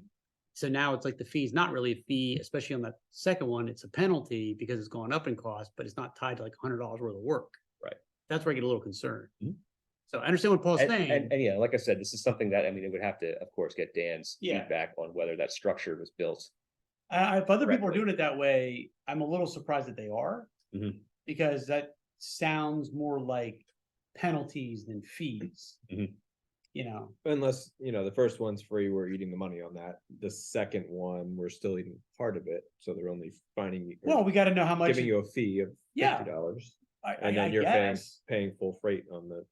so now it's like the fee is not really a fee, especially on that second one. It's a penalty because it's going up in cost, but it's not tied to like $100 worth of work. Right. That's where I get a little concerned. So I understand what Paul's saying. And yeah, like I said, this is something that, it would have to, of course, get Dan's feedback on whether that structure was built. If other people are doing it that way, I'm a little surprised that they are, because that sounds more like penalties than fees. Unless, the first one's free, we're eating the money on that. The second one, we're still eating part of it. So they're only fining you. Well, we got to know how much. Giving you a fee of $50. And then you're paying full freight on the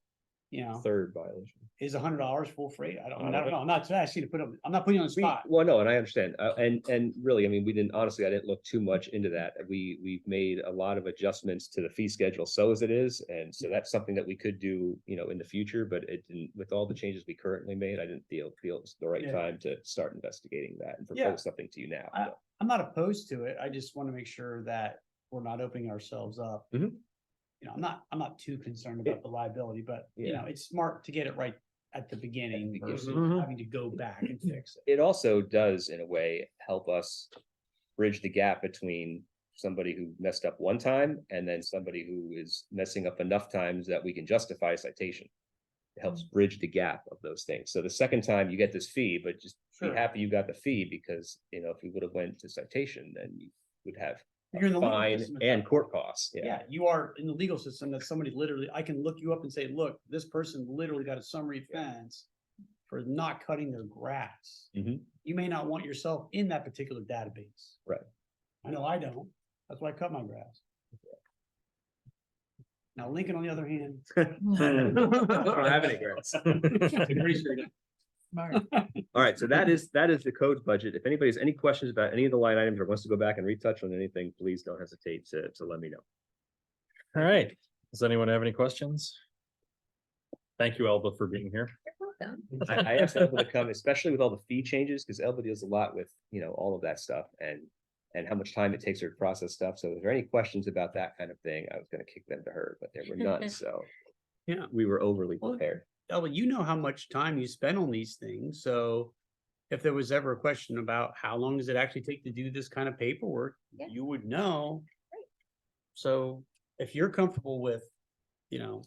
third violation. Is $100 full freight? I don't know. I'm not asking you to I'm not putting you on the spot. Well, no, and I understand. And really, we didn't, honestly, I didn't look too much into that. We've made a lot of adjustments to the fee schedule so as it is. And so that's something that we could do, in the future, but it didn't, with all the changes we currently made, I didn't feel it's the right time to start investigating that and propose something to you now. I'm not opposed to it. I just want to make sure that we're not opening ourselves up. I'm not too concerned about the liability, but it's smart to get it right at the beginning versus having to go back and fix it. It also does, in a way, help us bridge the gap between somebody who messed up one time and then somebody who is messing up enough times that we can justify a citation. helps bridge the gap of those things. So the second time you get this fee, but just be Sure. happy you got the fee because, you know, if you would have went to citation, then you would have You're in the legal fine system. and court costs. Yeah, you are in the legal system that somebody literally, I can look you up and say, look, this person literally got a summary offense for not cutting their grass. Mhm. You may not want yourself in that particular database. Right. I know I don't. That's why I cut my grass. Now Lincoln, on the other hand. I don't have any grants. Smart. All right, so that is the code's budget. If anybody has any questions about any of the line items or wants to go back and retouch on anything, please don't hesitate to let me know. All right. Does anyone have any questions? Thank you, Elba, for being here. I asked Elba to come, especially with all the fee changes, because Elba deals a lot with, you know, all of that stuff and how much time it takes her to process stuff. So if there are any questions about that kind of thing, I was gonna kick them to her, but there were none, so Yeah. we were overly Well, prepared. Elba, you know how much time you spend on these things, so if there was ever a question about how long does it actually take to do this kind of paperwork, Yeah. you would know. Right. So if you're comfortable with, you know,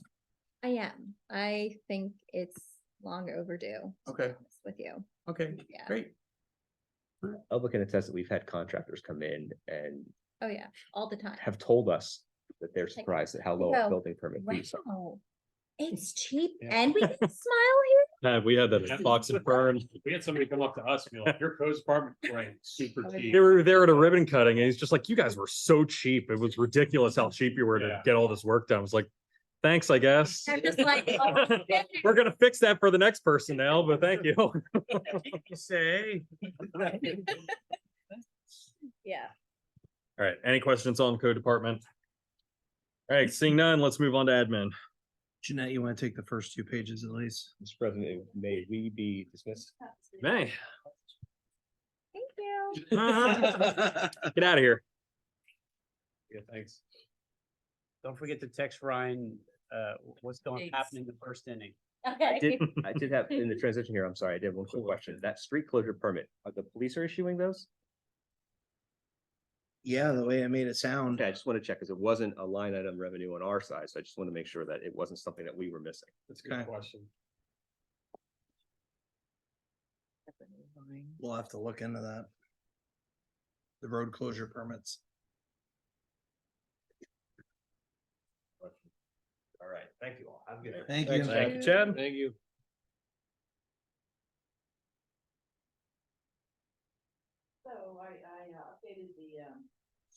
I am. I think it's long overdue. to be Okay. honest With you. okay, Yeah. great. Elba can attest that we've had contractors come in and Oh, yeah, all the time. have told us that they're surprised at how low our Go, building permit fees are. Wow. It's cheap Yeah. and we get a smile here. We had that at Fox and Fern. We had somebody come up to us and be like, your code department ran super Oh, cheap. They were there at a ribbon cutting and he's just like, you guys were so cheap. It was ridiculous how cheap you were to Yeah. get all this work done. I was like, thanks, I guess. I'm just like, oh, We're gonna fix that for the next person now, but thank you. You say. yeah. All right, any questions on code department? All right, seeing none, let's move on to admin. Jeanette, you want to take the first 2 pages at least? Mr. President, may we be dismissed? May. Thank you. Get out of here. Yeah, thanks. Don't forget to text Ryan, what's going Dates. happening in the first inning. Okay. I did have, in the transition here, I'm sorry, I did have one quick question. That street closure permit, are the police are issuing those? Yeah, the way I made it sound. Okay, I just want to check, because it wasn't a line item revenue on our side, so I just want to make sure that it wasn't something that we were missing. That's a good Okay. question. We'll have to look into that. The road closure permits. All right, thank you all. Have a good night. Thank Thanks, you. Thank you, Chad. Thank you. So I updated the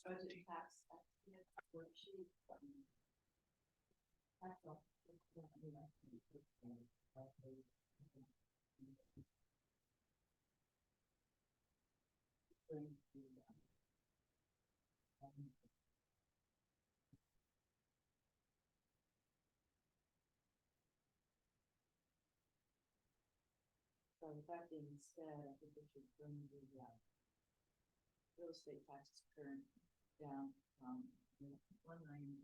budget and tax estimate worksheet. So with that being said, I think we should bring the real estate taxes current down from 1,940,000.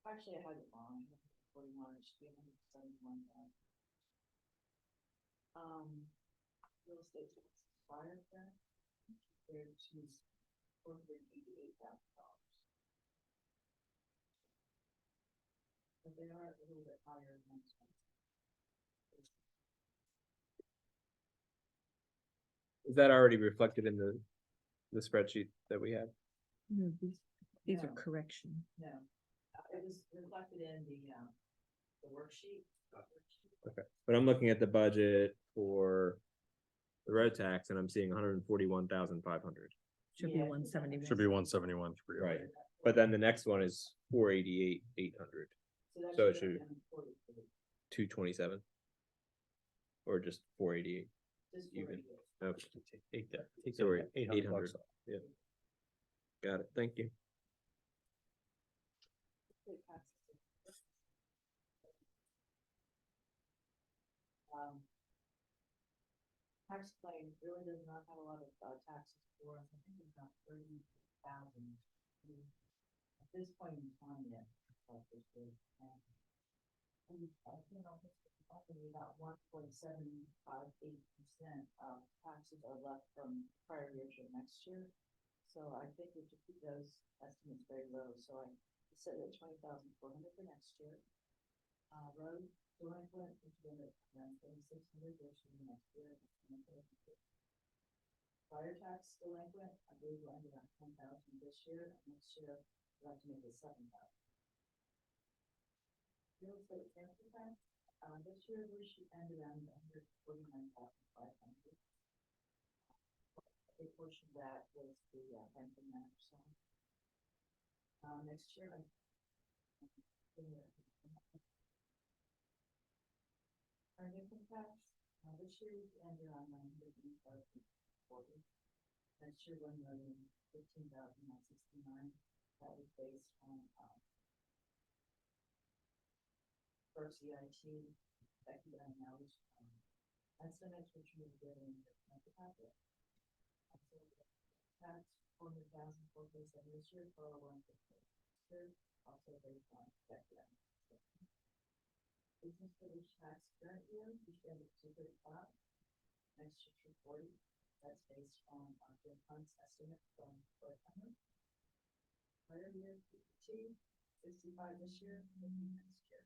Actually, I had it wrong. 41, it should be 171,000. Real estate taxes fire that compared to $488,000. But they are a little bit higher than. Is that already reflected in the spreadsheet that we have? No, these are No. correction. No, it was reflected in the worksheet. Okay, but I'm looking at the budget for the road tax and I'm seeing 141,500. Should be 171. Should be 171. Right. But then the next one is 488,800, So it should- 227. Or just 488. Even. Okay. Take that. Take So we're that at 800 800. bucks off. Yeah. Got it. Thank you. Tax claim really does not have a lot of taxes for us. I think it's about 30,000. At this point in time, yet. About 1.758% of taxes are left from prior year to next year. So I think we should keep those estimates very low. So I set it at 20,400 for next year. Road delinquent, which is around 2,600 this year, next year. Fire tax delinquent, I believe we'll end around 10,000 this year. Next year, we'll have to make it 7,000. Real estate transfer tax, this year we should end around 149,500. A big portion of that was the rental matter. So next year, our income tax, this year we end around 940. Next year, 1,015,969. That was based on first EIT, Becker and Nell's estimates, which we were getting the packet. Tax 400,000 for this year, 401,000 this year, also based on Becker. Business village tax current year, we should end at 235. Next year, 240. That's based on our funds estimate from Pro-Tem. Prior year, 52, 65 this year, 50 next year.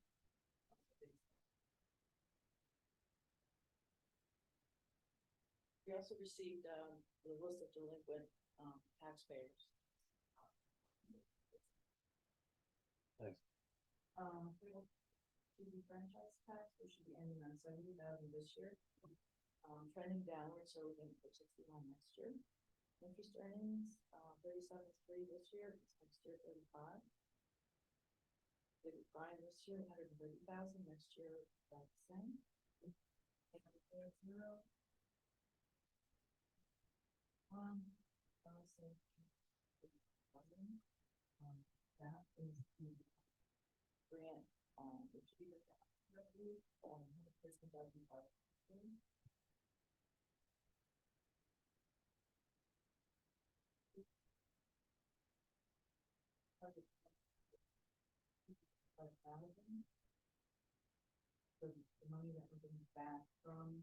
We also received the list of delinquent taxpayers. Thanks. TV franchise tax, we should be ending on 70,000 this year. Trending downward, so we're going to put 61 next year. Interest earnings, 37.3 this year. Next year, 35. Fine this year, 130,000. Next year, about the same. Zero. That is the grant, which we got revenue, 15,500. So the money that we're getting back from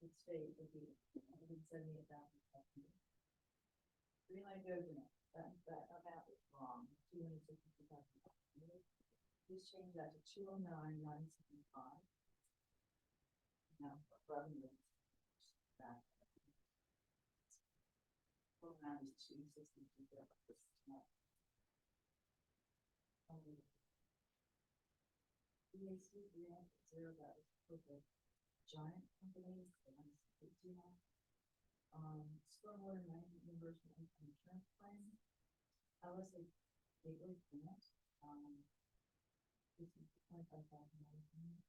the state would be 178,000. Lineaweaver, that amount is wrong. 262,000. Please change that to 209,975. Now revenue back. Total amount is 262,000. EAC grant 0, that is for the giant companies, the ones that do not. Stormwater management reimbursement and insurance plan. LSA gateway grant. This is $25,000. $100,000.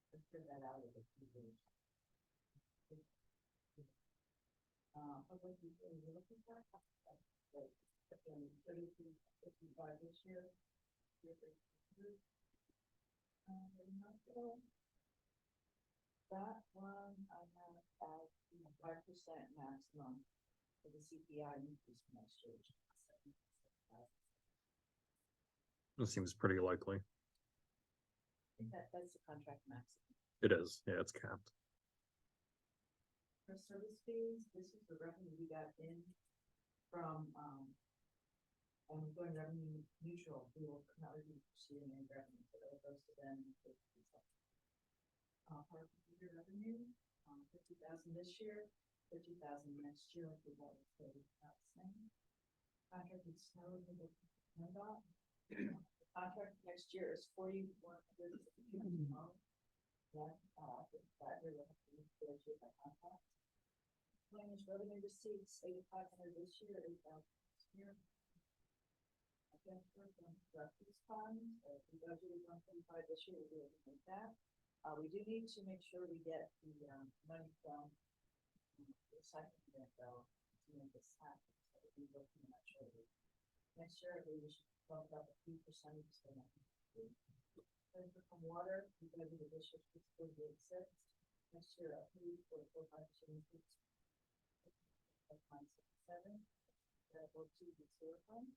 Let's get that out of the people. Public utility real estate tax. 32.55 this year. That one I have at 5% maximum for the CPI increase next year. It seems pretty likely. I think that's the contract maximum. It is, yeah, it's capped. For service fees, this is the revenue we got in from going revenue neutral. We will not review proceeding any revenue, so that goes to them. Our computer revenue, 50,000 this year, 50,000 next year. If we want to stay about the same. Contracted snow removal. The contract next year is 4,150. That we will have to negotiate that contract. Managed revenue receipts, 8,500 this year, 8,000 next year. Refuse funds, we budgeted 125 this year, we'll be able to make that. We do need to make sure we get the money from the recycling grant though to make this happen. So we'll be looking at that shortly. Next year, I believe we should bump up a few percentage. From water, we budgeted this year 648.6. Next year, a 3.45% increase. 5.67. That will to the sewer fund.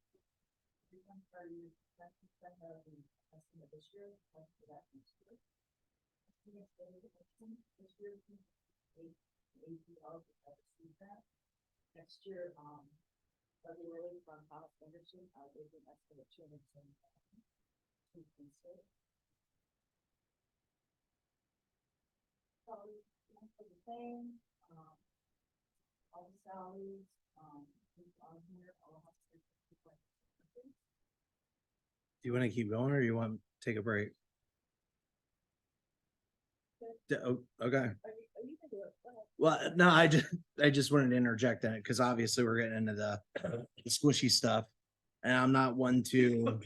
This year, for that next year. This year, next year, February from House Anderson, I gave an estimate $210,000. Salaries for the same, all the salaries, on here, all have to. Do you want to keep going or you want to take a break? Oh, okay. Are you can do it. Go ahead. Well, no, I just wanted to interject in it because obviously we're getting into the squishy stuff. And I'm not one to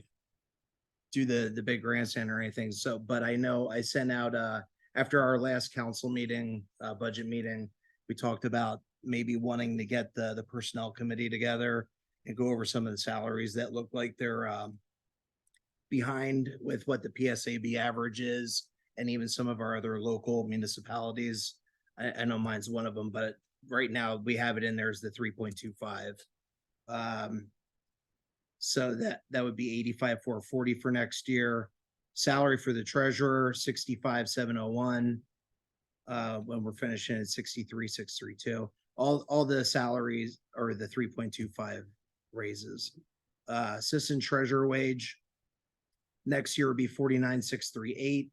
do the big grandstand or anything. So, but I know I sent out, after our last council meeting, budget meeting, we talked about maybe wanting to get the personnel committee together and go over some of the salaries that look like they're, behind with what the PSAB average is, and even some of our other local municipalities. I know mine's one of them, but right now we have it in there as the 3.25. So that would be 85,440 for next year. Salary for the treasurer, 65,701. When we're finishing at 63,632. All the salaries are the 3.25 raises. Assistant treasurer wage next year would be 49,638.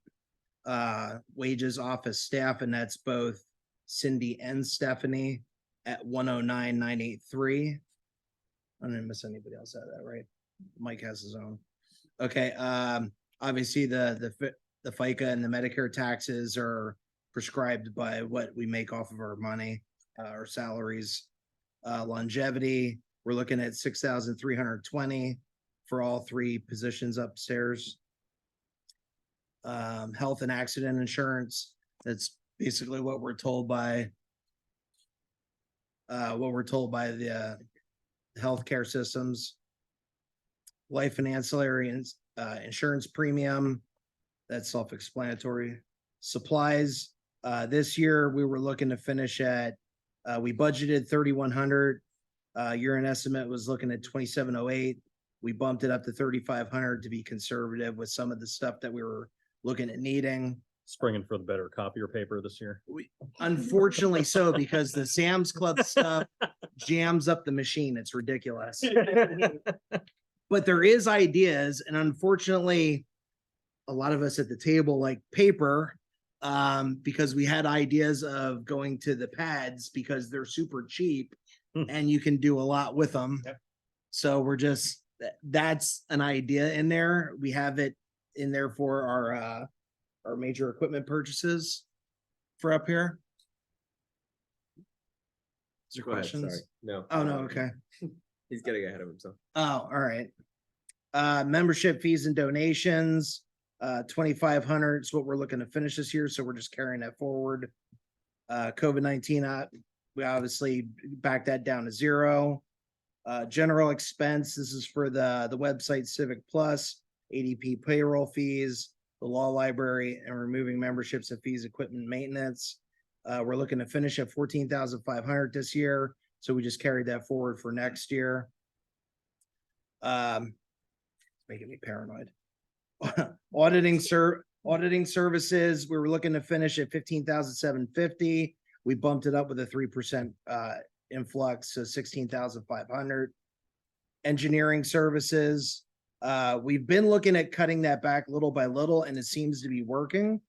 Wages office staff, and that's both Cindy and Stephanie at 109,983. I didn't miss anybody else out of that, right? Mike has his own. Okay, obviously the FICA and the Medicare taxes are prescribed by what we make off of our money, our salaries. Longevity, we're looking at 6,320 for all three positions upstairs. Health and accident insurance, that's basically what we're told by the healthcare systems. Life and ancillary insurance premium, that's self-explanatory. Supplies, this year we were looking to finish at, we budgeted 3,100. Year-end estimate was looking at 2,708. We bumped it up to 3,500 to be conservative with some of the stuff that we were looking at needing. Springing for the better copier paper this year. Unfortunately so, because the Sam's Club stuff jams up the machine. It's ridiculous. But there is ideas, and unfortunately, a lot of us at the table like paper, because we had ideas of going to the pads because they're super cheap and you can do a lot with them. Yep. So we're just, that's an idea in there. We have it in there for our major equipment purchases for up here. Is there Go ahead, questions? sorry. No. Oh, no, okay. He's getting ahead of himself. Oh, all right. Membership fees and donations, 2,500 is what we're looking to finish this year, so we're just carrying that forward. COVID-19, we obviously back that down to 0. General expense, this is for the website Civic Plus, ADP payroll fees, the law library, and removing memberships and fees, equipment maintenance. We're looking to finish at 14,500 this year, so we just carried that forward for next year. Making me paranoid. Auditing services, we were looking to finish at 15,750. We bumped it up with a 3% influx, so 16,500. Engineering services, we've been looking at cutting that back little by little, and it seems to be working.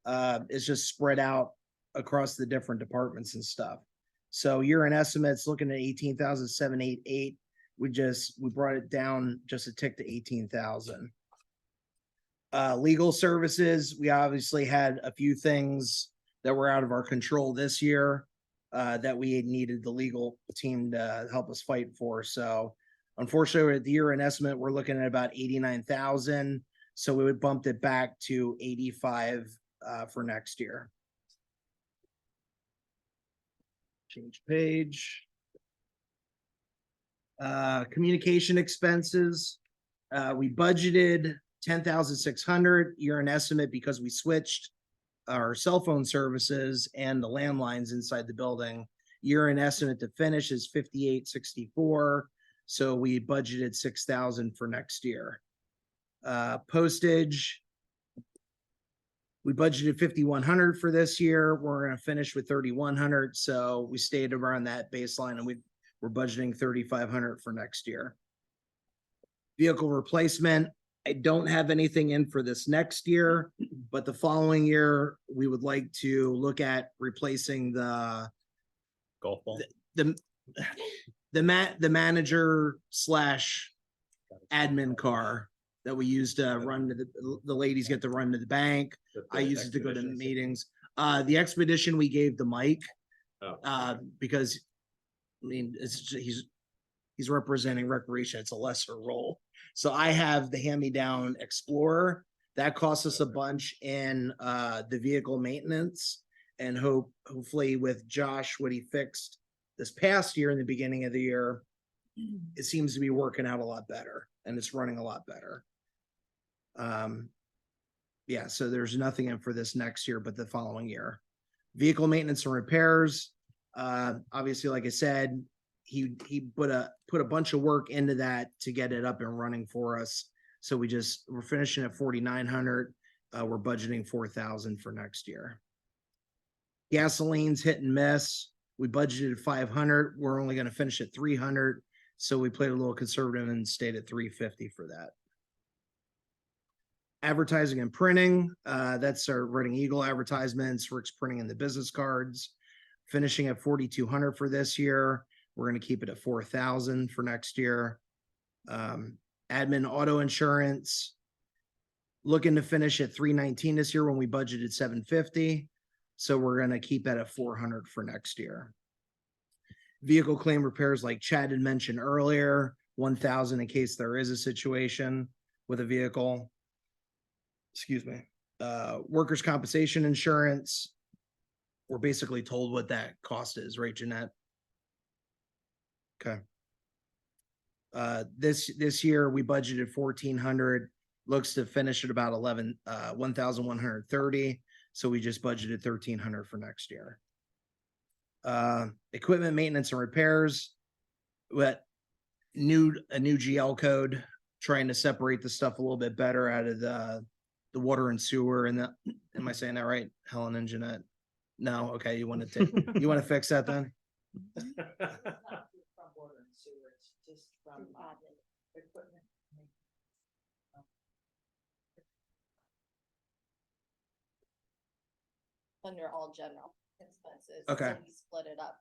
It's just spread out across the different departments and stuff. So year-end estimates looking at 18,788. We brought it down just a tick to 18,000. Legal services, we obviously had a few things that were out of our control this year that we had needed the legal team to help us fight for. So unfortunately, at the year-end estimate, we're looking at about 89,000. So we would bump it back to 85 for next year. Change page. Communication expenses, we budgeted 10,600 year-end estimate because we switched our cell phone services and the landlines inside the building. Year-end estimate to finish is 5864. So we budgeted 6,000 for next year. Postage. We budgeted 5,100 for this year. We're gonna finish with 3,100, so we stayed around that baseline and we're budgeting 3,500 for next year. Vehicle replacement, I don't have anything in for this next year, but the following year, we would like to look at replacing the Golf ball. the manager slash admin car that we use to run to the ladies get to run to the bank. I use it to go to meetings. The expedition we gave to Mike. Because I mean, he's representing recreation. It's a lesser role. So I have the hand-me-down Explorer that costs us a bunch in the vehicle maintenance, and hopefully with Josh, what he fixed this past year in the beginning of the year, it seems to be working out a lot better and it's running a lot better. Yeah, so there's nothing in for this next year, but the following year. Vehicle maintenance and repairs. Obviously, like I said, he put a bunch of work into that to get it up and running for us. So we're finishing at 4,900. We're budgeting 4,000 for next year. Gasoline's hit and miss. We budgeted 500. We're only going to finish at 300. So we played a little conservative and stayed at 350 for that. Advertising and printing, that's our Running Eagle advertisements. Rick's printing in the business cards. Finishing at 4,200 for this year. We're going to keep it at 4,000 for next year. Admin auto insurance. Looking to finish at 319 this year when we budgeted 750. So we're going to keep that at 400 for next year. Vehicle claim repairs, like Chad had mentioned earlier, 1,000 in case there is a situation with a vehicle. Excuse me. Workers' compensation insurance. We're basically told what that cost is, right, Jeanette? Okay. This year we budgeted 1,400. Looks to finish at about 1,130. So we just budgeted 1,300 for next year. Equipment maintenance and repairs. A new GL code, trying to separate the stuff a little bit better out of the water and sewer. And am I saying that right, Helen and Jeanette? No, okay. You want to fix that then? It's not from water and sewer, it's just from equipment. Under all general expenses. Okay. So we split it up.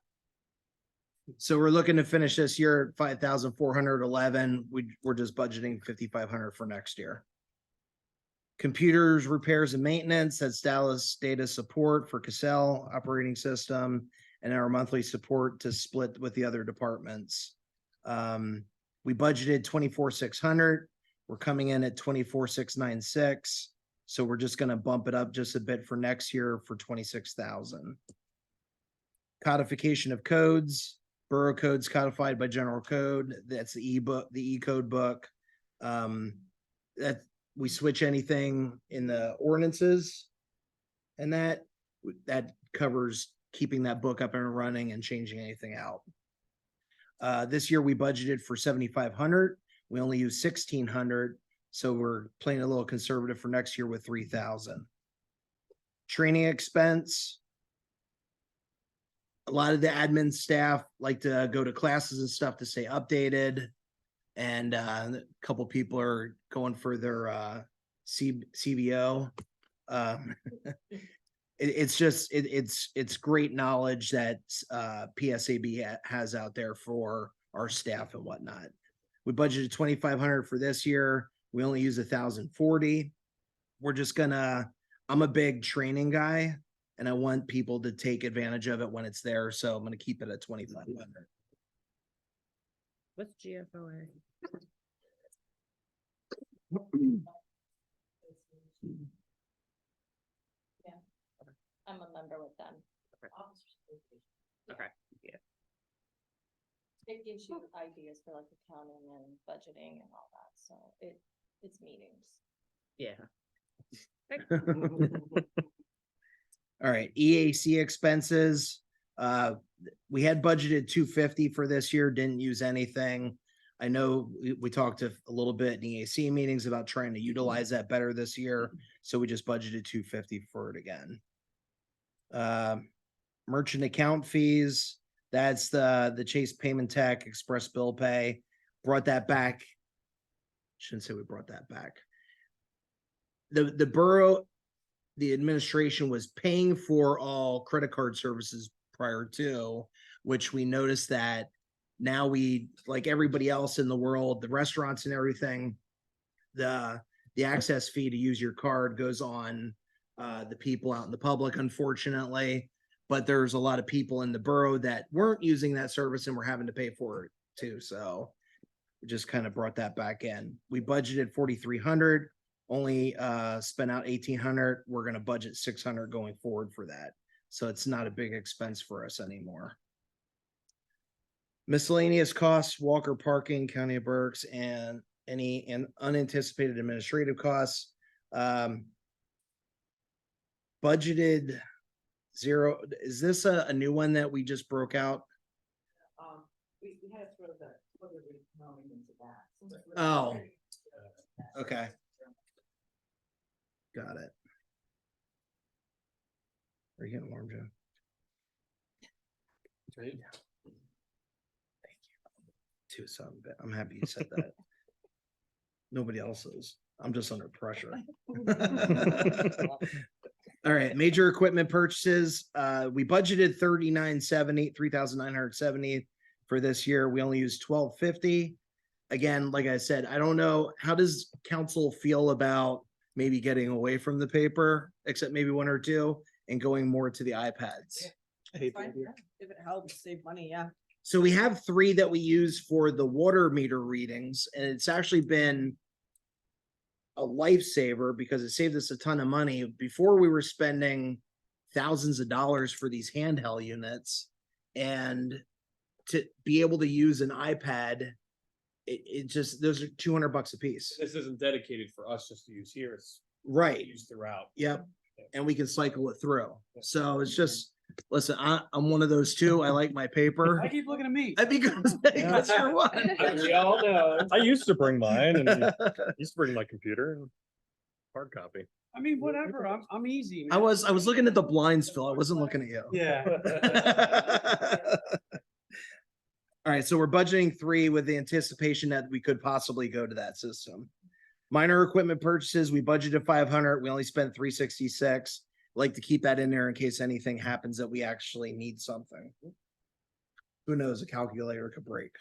So we're looking to finish this year at 5,411. We're just budgeting 5,500 for next year. Computers, repairs and maintenance, that's Dallas data support for Cassell operating system, and our monthly support to split with the other departments. We budgeted 24,600. We're coming in at 24,696. So we're just going to bump it up just a bit for next year for 26,000. Codification of codes, borough codes codified by general code. That's the e-code book. That we switch anything in the ordinances, and that covers keeping that book up and running and changing anything out. This year we budgeted for 7,500. We only use 1,600. So we're playing a little conservative for next year with 3,000. Training expense. A lot of the admin staff like to go to classes and stuff to stay updated. And a couple people are going for their CBO. It's great knowledge that PSAB has out there for our staff and whatnot. We budgeted 2,500 for this year. We only use 1,040. We're just I'm a big training guy and I want people to take advantage of it when it's there. So I'm going to keep it at 2,500. What's GFOA? Yeah, I'm a member with them. Okay, yeah. It gives you ideas for like accounting and budgeting and all that. So it's meetings. Yeah. All right, EAC expenses. We had budgeted 250 for this year, didn't use anything. I know we talked a little bit in EAC meetings about trying to utilize that better this year, so we just budgeted 250 for it again. Merchant account fees, that's the Chase Payment Tech Express Bill Pay, brought that back. Shouldn't say we brought that back. The borough, the administration was paying for all credit card services prior to, which we noticed that now we, like everybody else in the world, the restaurants and everything, the access fee to use your card goes on the people out in the public, unfortunately. But there's a lot of people in the borough that weren't using that service and were having to pay for it too. So we just kind of brought that back in. We budgeted 4,300, only spent out 1,800. We're going to budget 600 going forward for that. So it's not a big expense for us anymore. Miscellaneous costs, Walker parking, County of Berks, and any unanticipated administrative costs. Budgeted 0. Is this a new one that we just broke out? We had to throw the knowing into that. Oh. Okay. Got it. Are you getting warm, Joe? Right. Too some bit. I'm happy you said that. Nobody else is. I'm just under pressure. All right, major equipment purchases. We budgeted 3,970 for this year. We only used 1,250. Again, like I said, I don't know, how does council feel about maybe getting away from the paper, except maybe one or two, and going more to the iPads? If it helps save money, yeah. So we have 3 that we use for the water meter readings, and it's actually been a lifesaver because it saved us a ton of money. Before, we were spending thousands of dollars for these handheld units, and to be able to use an iPad, it just, those are $200 a piece. This isn't dedicated for us just to use here. It's Right. used throughout. Yep. And we can cycle it through. So it's just, listen, I'm one of those too. I like my paper. I keep looking at me. Because that's your one. We all know. I used to bring mine and used to bring my computer and hard copy. I mean, whatever, I'm easy. I man. was looking at the blinds, Phil. I wasn't looking at you. Yeah. All right, so we're budgeting 3 with the anticipation that we could possibly go to that system. Minor equipment purchases, we budgeted 500. We only spent 366. Like to keep that in there in case anything happens that we actually need something. Who knows, a calculator could break.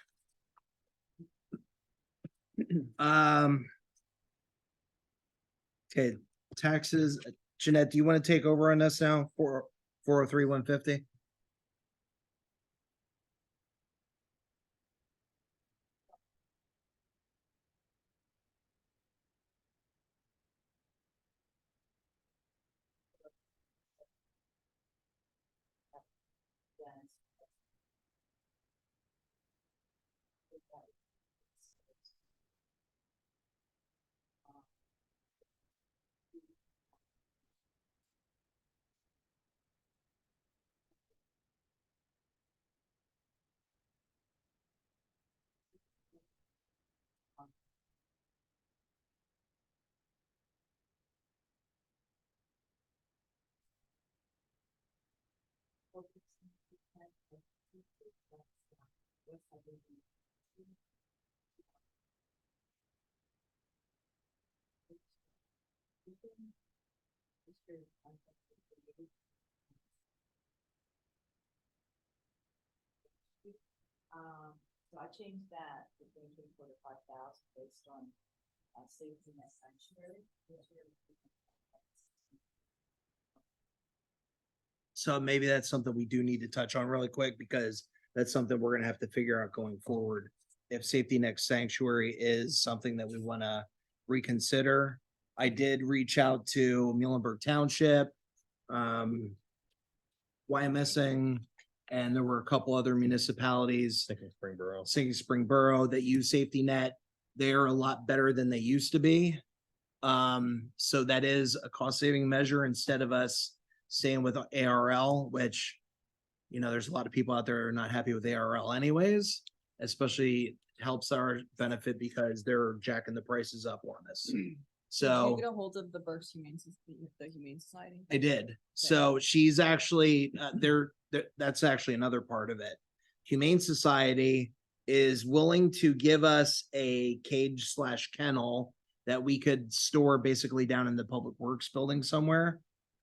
Okay, taxes. Jeanette, do you want to take over on this now? 403, 150? So I changed that between 24 to 5,000 based on safety net sanctuary. So maybe that's something we do need to touch on really quick because that's something we're gonna have to figure out going forward. If safety net sanctuary is something that we wanna reconsider. I did reach out to Muhlenberg Township, YMSing, and there were a couple other municipalities, Thinking Springboro. Sinking Spring Borough, that use safety net. They're a lot better than they used to be. So that is a cost saving measure instead of us staying with ARL, which, you know, there's a lot of people out there who are not happy with ARL anyways. especially helps our benefit because they're jacking the prices up on us. Did you So get a hold of the Berks Humane, the Humane Society? I did. So she's actually, that's actually another part of it. Humane Society is willing to give us a cage / kennel that we could store basically down in the Public Works building somewhere.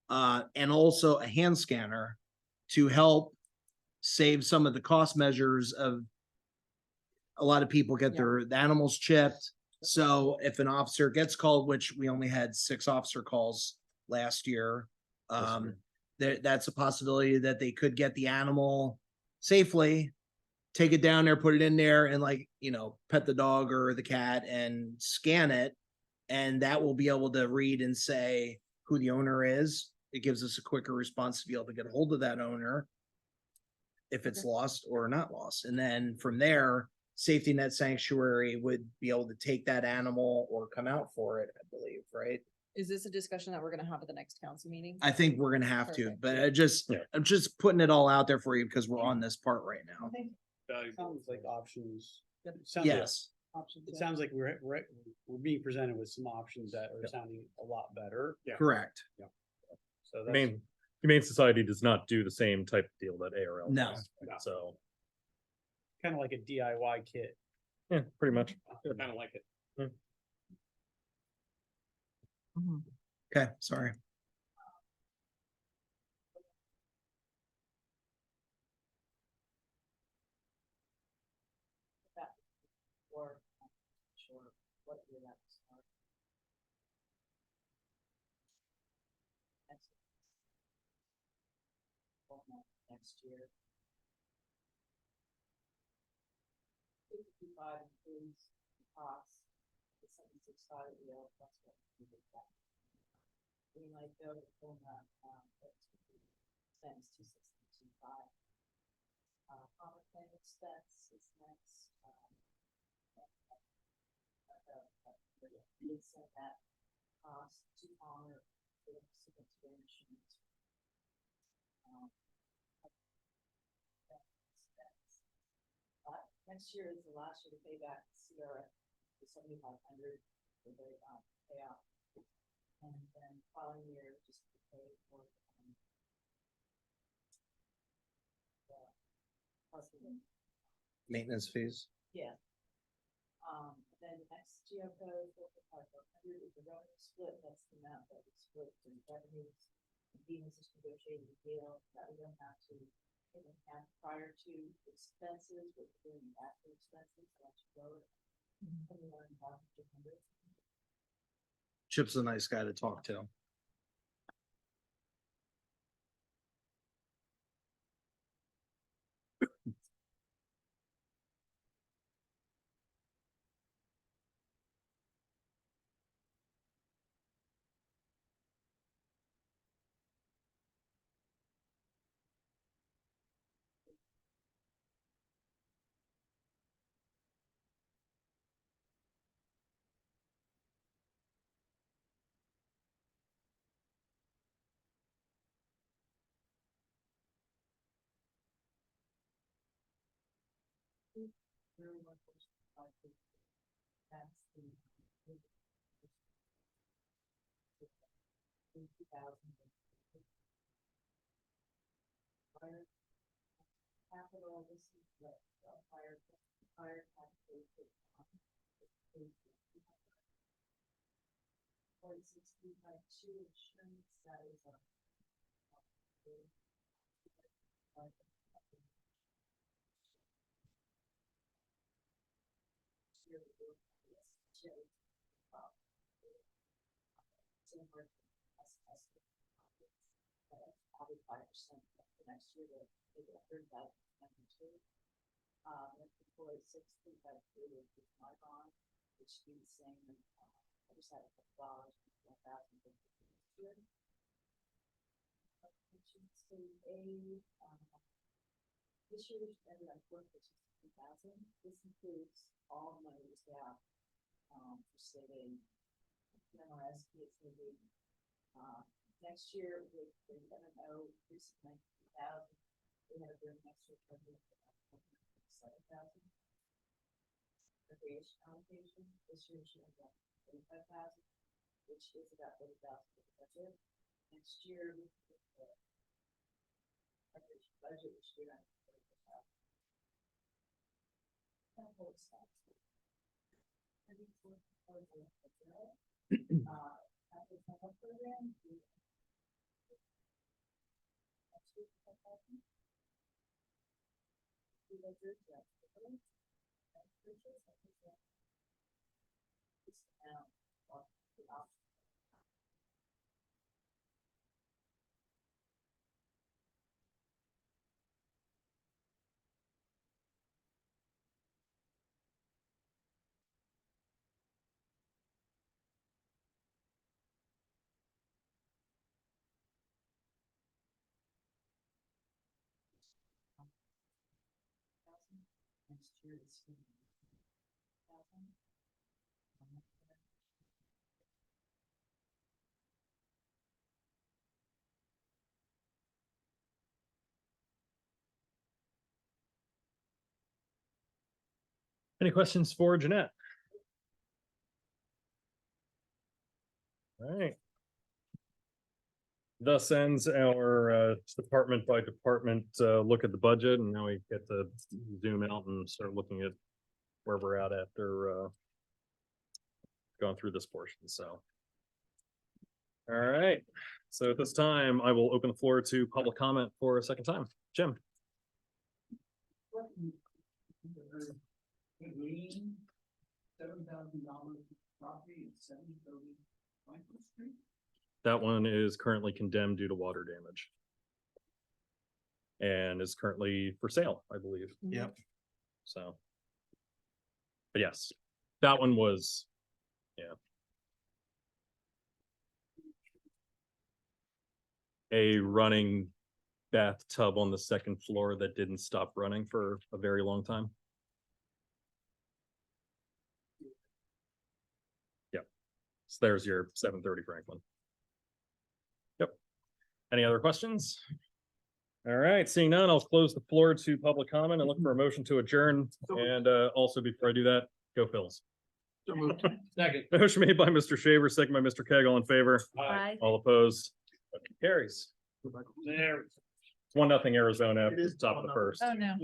And also a hand scanner to help save some of the cost measures of a lot of people get the animals chipped. So if an officer gets called, which we only had 6 officer calls last year, that's a possibility that they could get the animal safely, take it down there, put it in there and pet the dog or the cat and scan it. And that will be able to read and say who the owner is. It gives us a quicker response to be able to get a hold of that owner if it's lost or not lost. And then from there, Safety Net Sanctuary would be able to take that animal or come out for it, I believe, right? Is this a discussion that we're gonna have at the next council meeting? I think we're gonna have to, Perfect. but Yeah. I'm just putting it all out there for you because we're on this part right now. Okay. Sounds like options. Yep. It sounds- Yes, Options, It yeah. sounds like we're being presented with some options that are sounding a lot better. correct. So I mean, Humane Society does not do the same type of deal that ARL No. does. So, kind of like a DIY kit. yeah, pretty much. Kind of like it. Okay, sorry. Or, sure, what year that will start. Next next year. 55 includes the cost, the 76 deal, that's what we did that. We might go to pull that, cents to 625. Common plan expense is next, we sent that cost to honor the insurance. Next year is the last year to pay back CRF, the 7,500 for the payout. And then following year, just to pay for Maintenance fees. yeah. Then the next geocode, 4,500 is the revenue split, that's the amount that we split in revenues. Venus is negotiating a deal that we don't have to take into account prior to expenses, but doing after expenses, that's lower. 21,200. Chip's a nice guy to talk to. That's the 50,000. Capital, this is the fire tax. 46,2 insurance, that is probably 5% for next year to make it 100,000. For 60, that included my bond, which should be the same. I just had a couple dollars, 1,000 this year. This year we ended up with 2,000. This includes all money we have for state aid. MRS, PSAB. Next year with the MMO, 19,000. We have a very next year. 7,000. recreation allocation, this year she has about 35,000, which is about 30,000 for the budget. Next year, we put the recreation budget, which we have. Program. Next year it's. Any questions for Jeanette? All right. Thus ends our department by department look at the budget, and now we get to zoom out and start looking at where we're at after going through this portion, so. All right, so at this time, I will open the floor to public comment for a second time. Jim? $7,000 property at 730 Franklin Street. That one is currently condemned due to water damage. And is currently for sale, I believe. Yep. So. But yes, that one was, yeah. A running bathtub on the second floor that didn't stop running for a very long time. Yep. So there's your 730 Franklin. Yep. Any other questions? All right, seeing none, I'll close the floor to public comment and look for a motion to adjourn. And also before I do that, go Phils. Second. Motion made by Mr. Shaver, second by Mr. Keg, all in favor, Bye. all opposed. Motion carries. There. 1-0 Arizona, top of the first. Oh, no.